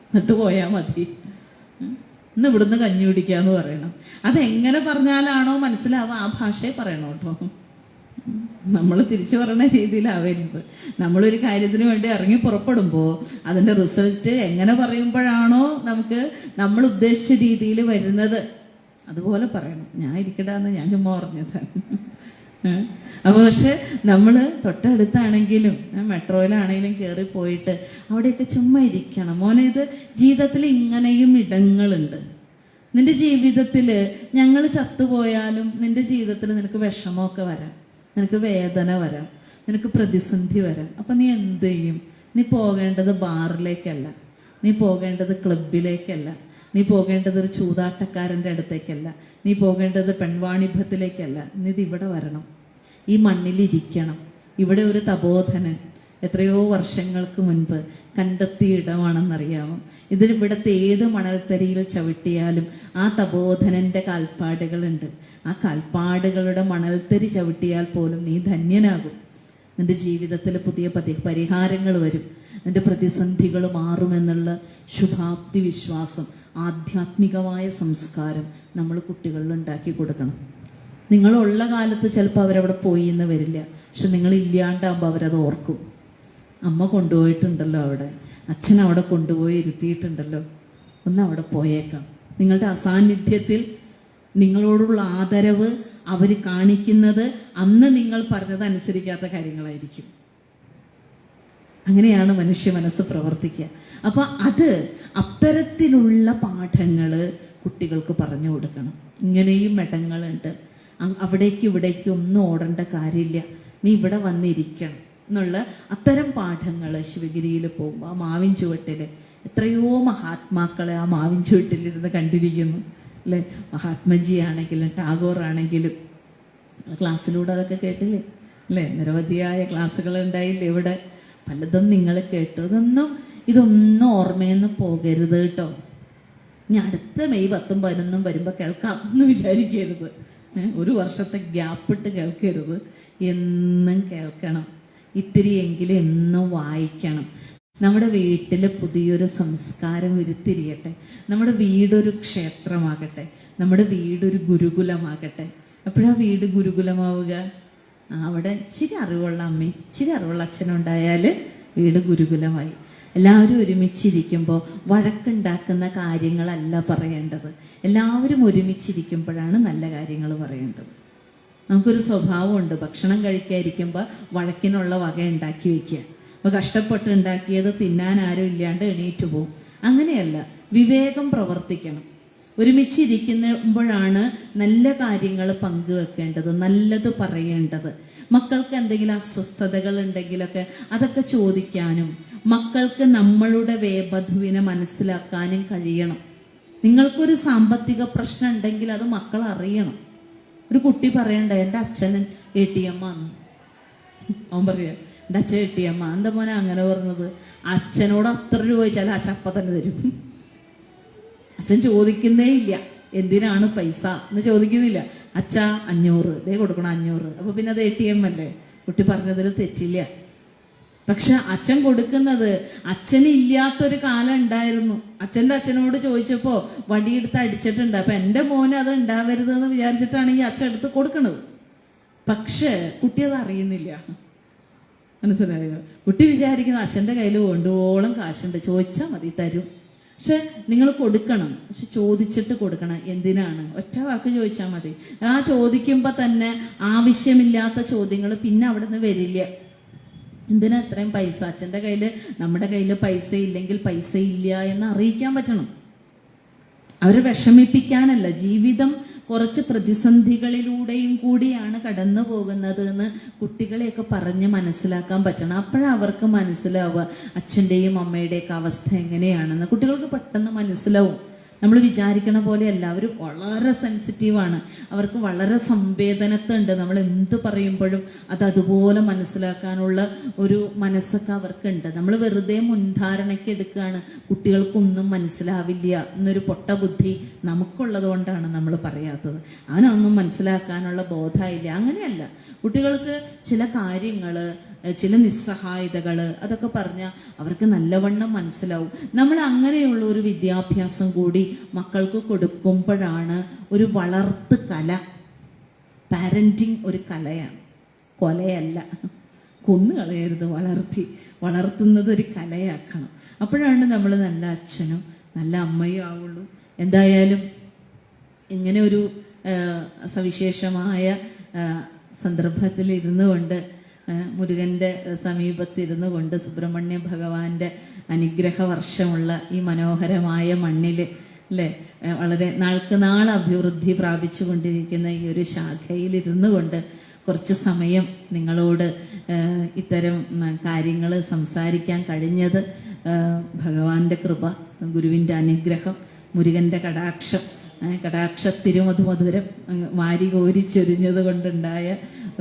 [SPEAKER 1] എന്നിട്ട് പോയാൽ മതി. ഇന്ന് ഇവിടുന്ന് കഞ്ഞി കുടിക്കാന്ന് പറയണം. അതെങ്ങനെ പറഞ്ഞാലാണോ മനസ്സിലാവുക ആ ഭാഷയെ പറയണം കേട്ടോ. നമ്മൾ തിരിച്ചു പറയുന്ന രീതിയിലാവരുത്. നമ്മളൊരു കാര്യത്തിന് വേണ്ടി ഇറങ്ങി പുറപ്പെടുമ്പോൾ അതിന്റെ റിസൾട്ട് എങ്ങനെ പറയുമ്പോഴാണോ നമുക്ക് നമ്മൾ ഉദ്ദേശിച്ച രീതിയിൽ വരുന്നത് അതുപോലെ പറയണം. ഞാൻ ഇരിക്കടാന്ന് ഞാൻ ചുമ്മാ പറഞ്ഞതാണ്. അപ്പോൾ പക്ഷെ നമ്മൾ തൊട്ടടുത്താണെങ്കിലും മെട്രോയിലാണെങ്കിലും കയറി പോയിട്ട് അവിടെയൊക്കെ ചുമ്മാ ഇരിക്കണം. മോനെ, ഇത് ജീവിതത്തിൽ ഇങ്ങനെയും ഇടങ്ങളുണ്ട്. നിന്റെ ജീവിതത്തിൽ ഞങ്ങൾ ചത്തുപോയാലും നിന്റെ ജീവിതത്തിൽ നിനക്ക് വിഷമമൊക്കെ വരാം, നിനക്ക് വേദന വരാം, നിനക്ക് പ്രതിസന്ധി വരാം. അപ്പം നീ എന്ത് ചെയ്യും? നീ പോകേണ്ടത് ബാറിലേക്കല്ല, നീ പോകേണ്ടത് ക്ലബിലേക്കല്ല, നീ പോകേണ്ടത് ഒരു ചൂതാട്ടക്കാരൻ്റെ അടുത്തേക്കല്ല, നീ പോകേണ്ടത് പെൺവാണിഭത്തിലേക്കല്ല. നീ ഇവിടെ വരണം, ഈ മണ്ണിലിരിക്കണം. ഇവിടെ ഒരു തപോധനൻ എത്രയോ വർഷങ്ങൾക്ക് മുൻപ് കണ്ടെത്തിയ ഇടമാണെന്നറിയാമോ? ഇവിടുത്തെ ഏത് മണൽത്തരിയിൽ ചവിട്ടിയാലും ആ തപോധനന്റെ കാൽപ്പാടുകളുണ്ട്. ആ കാൽപ്പാടുകളുടെ മണൽത്തരി ചവിട്ടിയാൽ പോലും നീ ധന്യനാകും. നിന്റെ ജീവിതത്തിൽ പുതിയ പരിഹാരങ്ങൾ വരും, നിന്റെ പ്രതിസന്ധികൾ മാറുമെന്നുള്ള ശുഭാപ്തി വിശ്വാസം, ആധ്യാത്മികമായ സംസ്കാരം നമ്മൾ കുട്ടികളിൽ ഉണ്ടാക്കി കൊടുക്കണം. നിങ്ങളുള്ള കാലത്ത് ചിലപ്പോൾ അവരവിടെ പോയി എന്ന് വരില്ല, പക്ഷെ നിങ്ങൾ ഇല്ലാണ്ടാകുമ്പോൾ അവരത് ഓർക്കും. അമ്മ കൊണ്ടുപോയിട്ടുണ്ടല്ലോ അവിടെ, അച്ഛൻ അവിടെ കൊണ്ടുപോയി ഇരുത്തിയിട്ടുണ്ടല്ലോ, ഒന്ന് അവിടെ പോയേക്കാം. നിങ്ങളുടെ അസാന്നിധ്യത്തിൽ നിങ്ങളോടുള്ള ആദരവ് അവർ കാണിക്കുന്നത് അന്ന് നിങ്ങൾ പറഞ്ഞത് അനുസരിക്കാത്ത കാര്യങ്ങളായിരിക്കും. അങ്ങനെയാണ് മനുഷ്യ മനസ്സ് പ്രവർത്തിക്കുക. അപ്പൊ അത്തരത്തിലുള്ള പാഠങ്ങൾ കുട്ടികൾക്ക് പറഞ്ഞു കൊടുക്കണം. ഇങ്ങനെയും ഇടങ്ങളുണ്ട്, അവിടേക്കും ഇവിടേക്കും ഒന്നും ഓടേണ്ട കാര്യമില്ല, നീ ഇവിടെ വന്നിരിക്കണം എന്നുള്ള അത്തരം പാഠങ്ങൾ ശിവഗിരിയിൽ പോകുമ്പോൾ ആ മാവിൻ ചുവട്ടിൽ എത്രയോ മഹാത്മാക്കളെ ആ മാവിൻ ചുവട്ടിലിരുന്ന് കണ്ടിരിക്കുന്നു അല്ലെ. മഹാത്മജി ആണെങ്കിലും ടാഗോർ ആണെങ്കിലും ക്ലാസ്സിലൂടെ അതൊക്കെ കേട്ടില്ലേ അല്ലേ? നിരവധിയായ ക്ലാസ്സുകൾ ഉണ്ടായില്ലേ ഇവിടെ? പലതും നിങ്ങൾ കേട്ടു. ഇതൊന്നും ഓർമ്മയെന്ന് പോകരുത് കേട്ടോ. ഇനി അടുത്ത മെയ് 10ഉം 11ഉം വരുമ്പോൾ കേൾക്കാം എന്ന് വിചാരിക്കരുത്. ഒരു വർഷത്തെ ഗ്യാപ്പിട്ട് കേൾക്കരുത്, എന്നും കേൾക്കണം. ഇത്തിരിയെങ്കിലും എന്നും വായിക്കണം. നമ്മുടെ വീട്ടിൽ പുതിയൊരു സംസ്കാരം ഉരുത്തിരിയട്ടെ. നമ്മുടെ വീടൊരു ക്ഷേത്രമാകട്ടെ, നമ്മുടെ വീടൊരു ഗുരുകുലമാകട്ടെ. എപ്പോഴാണ് വീട് ഗുരുകുലമാവുക? അവിടെ ഇച്ചിരി അറിവുള്ള അമ്മയും ഇച്ചിരി അറിവുള്ള അച്ഛനുണ്ടായാൽ വീട് ഗുരുകുലമായി. എല്ലാവരും ഒരുമിച്ചിരിക്കുമ്പോൾ വഴക്കുണ്ടാക്കുന്ന കാര്യങ്ങളല്ല പറയേണ്ടത്. എല്ലാവരും ഒരുമിച്ചിരിക്കുമ്പോഴാണ് നല്ല കാര്യങ്ങൾ പറയേണ്ടത്. നമുക്കൊരു സ്വഭാവമുണ്ട്, ഭക്ഷണം കഴിക്കാതിരിക്കുമ്പോൾ വഴക്കിനുള്ള വക ഉണ്ടാക്കി വയ്ക്കുക. അപ്പോൾ കഷ്ടപ്പെട്ട് ഉണ്ടാക്കിയത് തിന്നാൻ ആരും ഇല്ലാണ്ട് എണീറ്റ് പോവും. അങ്ങനെയല്ല, വിവേകം പ്രവർത്തിക്കണം. ഒരുമിച്ചിരിക്കുമ്പോഴാണ് നല്ല കാര്യങ്ങൾ പങ്കുവെക്കേണ്ടത്, നല്ലത് പറയേണ്ടത്. മക്കൾക്ക് എന്തെങ്കിലും അസ്വസ്ഥതകൾ ഉണ്ടെങ്കിലൊക്കെ അതൊക്കെ ചോദിക്കാനും മക്കൾക്ക് നമ്മളുടെ വേപധുവിനെ മനസ്സിലാക്കാനും കഴിയണം. നിങ്ങൾക്കൊരു സാമ്പത്തിക പ്രശ്നം ഉണ്ടെങ്കിൽ അത് മക്കൾ അറിയണം. ഒരു കുട്ടി പറയണ്ട എൻ്റെ അച്ഛൻ ATM ആണ്, അവൻ പറയാ എൻ്റെ അച്ഛൻ ATM ആ. എന്താ മോനെ അങ്ങനെ പറഞ്ഞത്? അച്ഛനോട് അത്ര രൂപ ചോദിച്ചാൽ അച്ഛൻ അപ്പം തന്നെ തരും. അച്ഛൻ ചോദിക്കുന്നേ ഇല്ല എന്തിനാണ് പൈസ എന്ന് ചോദിക്കുന്നില്ല. അച്ഛാ 500 ദേ കൊടുക്കണം 500. അപ്പൊ പിന്നെ അത് ATM അല്ലേ? കുട്ടി പറഞ്ഞതിൽ തെറ്റില്ല. പക്ഷെ അച്ഛൻ കൊടുക്കുന്നത്, അച്ഛന് ഇല്ലാത്തൊരു കാലം ഉണ്ടായിരുന്നു. അച്ഛനോട് ചോദിച്ചപ്പോ വടിയെടുത്ത് അടിച്ചിട്ടുണ്ട്. അപ്പൊ എൻ്റെ മോന് അത് ഉണ്ടാവരുത് എന്ന് വിചാരിച്ചിട്ടാണ് ഈ അച്ഛൻ എടുത്ത് കൊടുക്കുന്നത്. പക്ഷെ കുട്ടി അത് അറിയുന്നില്ല. മനസ്സിലായോ? കുട്ടി വിചാരിക്കുന്ന അച്ഛൻ്റെ കയ്യിൽ കൊണ്ടുപോളം കാശുണ്ട്, ചോദിച്ചാൽ മതി തരും. പക്ഷെ നിങ്ങൾ കൊടുക്കണം, പക്ഷെ ചോദിച്ചിട്ട് കൊടുക്കണം. എന്തിനാണ്? ഒറ്റ വാക്ക് ചോദിച്ചാൽ മതി. ആ ചോദിക്കുമ്പോൾ തന്നെ ആവശ്യമില്ലാത്ത ചോദ്യങ്ങൾ പിന്നെ അവിടെ നിന്ന് വരില്ല. എന്തിനാ ഇത്രയും പൈസ? അച്ഛൻ്റെ കയ്യിൽ, നമ്മുടെ കയ്യിൽ പൈസ ഇല്ലെങ്കിൽ പൈസ ഇല്ല എന്ന് അറിയിക്കാൻ പറ്റണം. അവരെ വിഷമിപ്പിക്കാനല്ല. ജീവിതം കുറച്ച് പ്രതിസന്ധികളിലൂടെയും കൂടിയാണ് കടന്നു പോകുന്നത് എന്ന് കുട്ടികളെയൊക്കെ പറഞ്ഞ് മനസ്സിലാക്കാൻ പറ്റണം. അപ്പോഴവർക്ക് മനസ്സിലാവുക അച്ഛൻ്റെയും അമ്മയുടെയൊക്കെ അവസ്ഥ എങ്ങനെയാണെന്ന്. കുട്ടികൾക്ക് പെട്ടെന്ന് മനസ്സിലാവും. നമ്മൾ വിചാരിക്കണ പോലെയല്ല. അവർ വളരെ സെൻസിറ്റീവാണ്, അവർക്ക് വളരെ സംവേദനത്തുണ്ട്. നമ്മൾ എന്ത് പറയുമ്പോഴും അതുപോലെ മനസ്സിലാക്കാനുള്ള ഒരു മനസ്സൊക്കെ അവർക്കുണ്ട്. നമ്മൾ വെറുതെ മുൻധാരണയ്ക്ക് എടുക്കുകയാണ്, കുട്ടികൾക്കൊന്നും മനസ്സിലാവില്ല എന്നൊരു പൊട്ട ബുദ്ധി നമുക്കുള്ളത് കൊണ്ടാണ് നമ്മൾ പറയാത്തത്. അവനൊന്നും മനസ്സിലാക്കാനുള്ള ബോധമില്ല. അങ്ങനെയല്ല, കുട്ടികൾക്ക് ചില കാര്യങ്ങൾ, ചില നിസ്സഹായതകൾ അതൊക്കെ പറഞ്ഞാൽ അവർക്ക് നല്ലവണ്ണം മനസ്സിലാവും. നമ്മൾ അങ്ങനെയുള്ള ഒരു വിദ്യാഭ്യാസം കൂടി മക്കൾക്ക് കൊടുക്കുമ്പോഴാണ് ഒരു വളർത്ത് കല. പാരന്റിങ് ഒരു കലയാണ്, കൊലയല്ല. കൊന്നു കളയരുത്, വളർത്തുന്നത് ഒരു കലയാക്കണം. അപ്പോഴാണ് നമ്മൾ നല്ല അച്ഛനും നല്ല അമ്മയും ആവുള്ളൂ. എന്തായാലും ഇങ്ങനെ ഒരു സവിശേഷമായ സന്ദർഭത്തിൽ ഇരുന്നു കൊണ്ട്, മുരുകൻ്റെ സമീപത്തിരുന്നു കൊണ്ട്, സുബ്രഹ്മണ്യ ഭഗവാന്റെ അനുഗ്രഹ വർഷമുള്ള ഈ മനോഹരമായ മണ്ണിൽ അല്ലേ, വളരെ നാൾക്ക് നാൾ അഭിവൃദ്ധി പ്രാപിച്ചു കൊണ്ടിരിക്കുന്ന ഈ ഒരു ശാഖയിൽ ഇരുന്നു കൊണ്ട് കുറച്ച് സമയം നിങ്ങളോട് ഇത്തരം കാര്യങ്ങൾ സംസാരിക്കാൻ കഴിഞ്ഞത് ഭഗവാന്റെ കൃപ, ഗുരുവിൻ്റെ അനുഗ്രഹം, മുരുകൻ്റെ കടാക്ഷത്തിരുമധുമധുരം വാരി കോരിച്ചൊരിഞ്ഞത് കൊണ്ടുണ്ടായ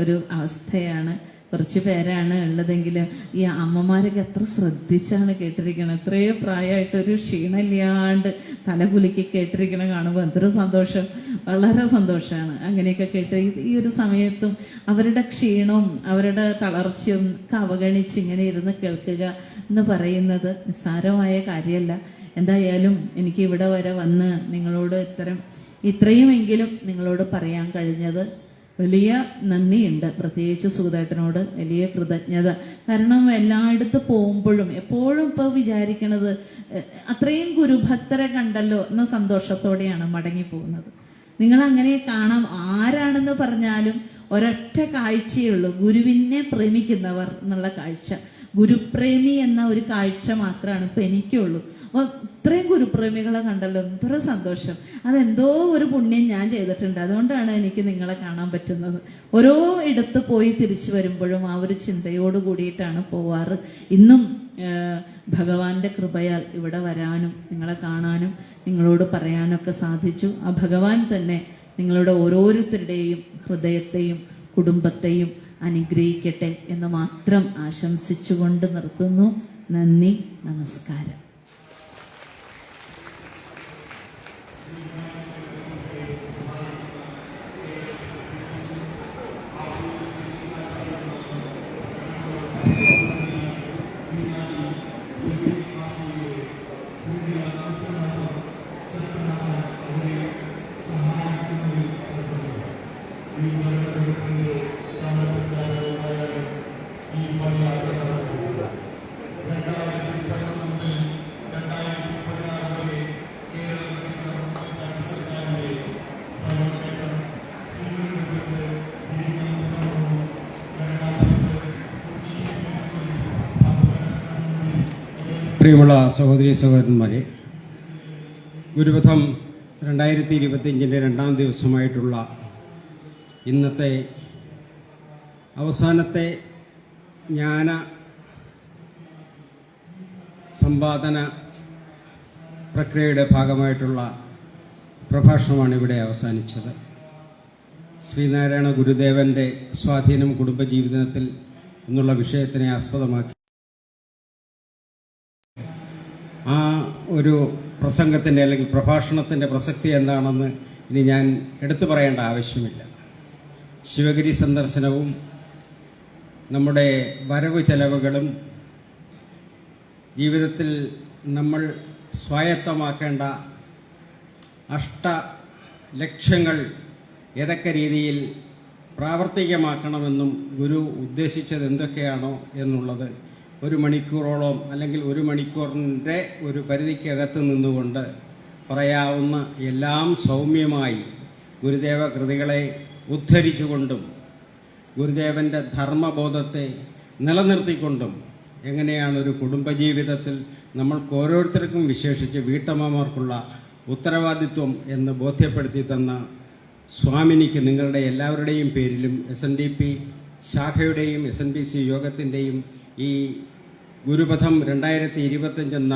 [SPEAKER 1] ഒരു അവസ്ഥയാണ്. കുറച്ച് പേരാണ് ഉള്ളതെങ്കിലും ഈ അമ്മമാരൊക്കെ എത്ര ശ്രദ്ധിച്ചാണ് കേട്ടിരിക്കണം. എത്രയോ പ്രായമായിട്ടൊരു ക്ഷീണമില്ലാണ്ട് തലകുലുക്കി കേട്ടിരിക്കണം കാണുമ്പോൾ എന്തൊരു സന്തോഷം, വളരെ സന്തോഷമാണ്. അങ്ങനെയൊക്കെ കേട്ട് ഈ ഒരു സമയത്തും അവരുടെ ക്ഷീണവും അവരുടെ തളർച്ചയും ഒക്കെ അവഗണിച്ച് ഇങ്ങനെ ഇരുന്ന് കേൾക്കുക എന്ന് പറയുന്നത് നിസ്സാരമായ കാര്യമല്ല. എന്തായാലും എനിക്ക് ഇവിടെ വരെ വന്ന് നിങ്ങളോട് ഇത്രയുമെങ്കിലും നിങ്ങളോട് പറയാൻ കഴിഞ്ഞത് വലിയ നന്ദിയുണ്ട്. പ്രത്യേകിച്ച് സുഗതേട്ടനോട് വലിയ കൃതജ്ഞത. കാരണം എല്ലായിടത്തും പോകുമ്പോഴും എപ്പോഴും ഇപ്പോൾ വിചാരിക്കണത് അത്രയും ഗുരുഭക്തരെ കണ്ടല്ലോ എന്ന സന്തോഷത്തോടെയാണ് മടങ്ങി പോകുന്നത്. നിങ്ങൾ അങ്ങനെ കാണാം, ആരാണെന്ന് പറഞ്ഞാലും ഒരൊറ്റ കാഴ്ചയേ ഉള്ളൂ, ഗുരുവിനെ പ്രേമിക്കുന്നവർ എന്നുള്ള കാഴ്ച. ഗുരുപ്രേമി എന്ന ഒരു കാഴ്ച മാത്രമാണ് ഇപ്പം എനിക്കുള്ളൂ. അപ്പോൾ ഇത്രയും ഗുരുപ്രേമികളെ കണ്ടല്ലോ, എന്തൊരു സന്തോഷം. അതെന്തോ ഒരു പുണ്യം ഞാൻ ചെയ്തിട്ടുണ്ട്, അതുകൊണ്ടാണ് എനിക്ക് നിങ്ങളെ കാണാൻ പറ്റുന്നത്. ഓരോ ഇടത്ത് പോയി തിരിച്ചു വരുമ്പോഴും ആ ഒരു ചിന്തയോട് കൂടിയിട്ടാണ് പോവാറ്. ഇന്നും ഭഗവാന്റെ കൃപയാൽ ഇവിടെ വരാനും നിങ്ങളെ കാണാനും നിങ്ങളോട് പറയാനൊക്കെ സാധിച്ചു. ആ ഭഗവാൻ തന്നെ നിങ്ങളുടെ ഓരോരുത്തരുടെയും ഹൃദയത്തെയും കുടുംബത്തെയും അനുഗ്രഹിക്കട്ടെ എന്ന് മാത്രം ആശംസിച്ചുകൊണ്ട് നിർത്തുന്നു. നന്ദി, നമസ്കാരം.
[SPEAKER 2] പ്രിയമുള്ള സഹോദരി സഹോദരന്മാരെ, ഗുരുപഥം 2025 രണ്ടാം ദിവസമായിട്ടുള്ള ഇന്നത്തെ അവസാനത്തെ ജ്ഞാന സമ്പാദന പ്രക്രിയയുടെ ഭാഗമായിട്ടുള്ള പ്രഭാഷണമാണ് ഇവിടെ അവസാനിച്ചത്. ശ്രീനാരായണ ഗുരുദേവൻ്റെ സ്വാധീനം കുടുംബജീവിതത്തിൽ എന്നുള്ള വിഷയത്തിനെ ആസ്പദമാക്കി ആ ഒരു പ്രസംഗത്തിൻ്റെ അല്ലെങ്കിൽ പ്രഭാഷണത്തിൻ്റെ പ്രസക്തി എന്താണെന്ന് ഇനി ഞാൻ എടുത്തു പറയേണ്ട ആവശ്യമില്ല. ശിവഗിരി സന്ദർശനവും നമ്മുടെ വരവ് ചെലവുകളും ജീവിതത്തിൽ നമ്മൾ സ്വായത്തമാക്കേണ്ട ലക്ഷ്യങ്ങൾ ഏതൊക്കെ രീതിയിൽ പ്രാവർത്തികമാക്കണമെന്നും ഗുരു ഉദ്ദേശിച്ചത് എന്തൊക്കെയാണോ എന്നുള്ളത് ഒരു മണിക്കൂറോളം അല്ലെങ്കിൽ ഒരു മണിക്കൂറിൻ്റെ ഒരു പരിധിക്കകത്ത് നിന്നുകൊണ്ട് പറയാവുന്ന എല്ലാം സൗമ്യമായി ഗുരുദേവ കൃതികളെ ഉദ്ധരിച്ചുകൊണ്ടും ഗുരുദേവൻ്റെ ധർമ്മബോധത്തെ നിലനിർത്തിക്കൊണ്ടും എങ്ങനെയാണ് ഒരു കുടുംബജീവിതത്തിൽ നമ്മൾക്ക് ഓരോരുത്തർക്കും വിശേഷിച്ച് വീട്ടമ്മമാർക്കുള്ള ഉത്തരവാദിത്വം എന്ന് ബോധ്യപ്പെടുത്തി തന്ന സ്വാമിനിക്ക് നിങ്ങളുടെ എല്ലാവരുടെയും പേരിലും SNDP ശാഖയുടെയും SNBC യോഗത്തിൻ്റെയും ഈ ഗുരുപഥം 2025 എന്ന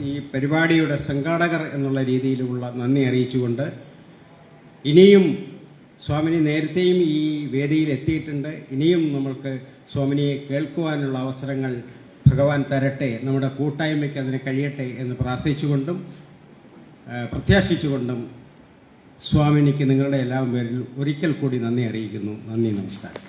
[SPEAKER 2] ഈ പരിപാടിയുടെ സംഘാടകർ എന്നുള്ള രീതിയിലുള്ള നന്ദി അറിയിച്ചുകൊണ്ട് ഇനിയും സ്വാമിനി നേരത്തെയും ഈ വേദിയിൽ എത്തിയിട്ടുണ്ട്. ഇനിയും നമ്മൾക്ക് സ്വാമിനിയെ കേൾക്കുവാനുള്ള അവസരങ്ങൾ ഭഗവാൻ തരട്ടെ, നമ്മുടെ കൂട്ടായ്മയ്ക്ക് അതിന് കഴിയട്ടെ എന്ന് പ്രാർത്ഥിച്ചുകൊണ്ടും പ്രത്യാശിച്ചുകൊണ്ടും സ്വാമിനിക്ക് നിങ്ങളുടെ എല്ലാം പേരിൽ ഒരിക്കൽ കൂടി നന്ദി അറിയിക്കുന്നു. നന്ദി, നമസ്കാരം.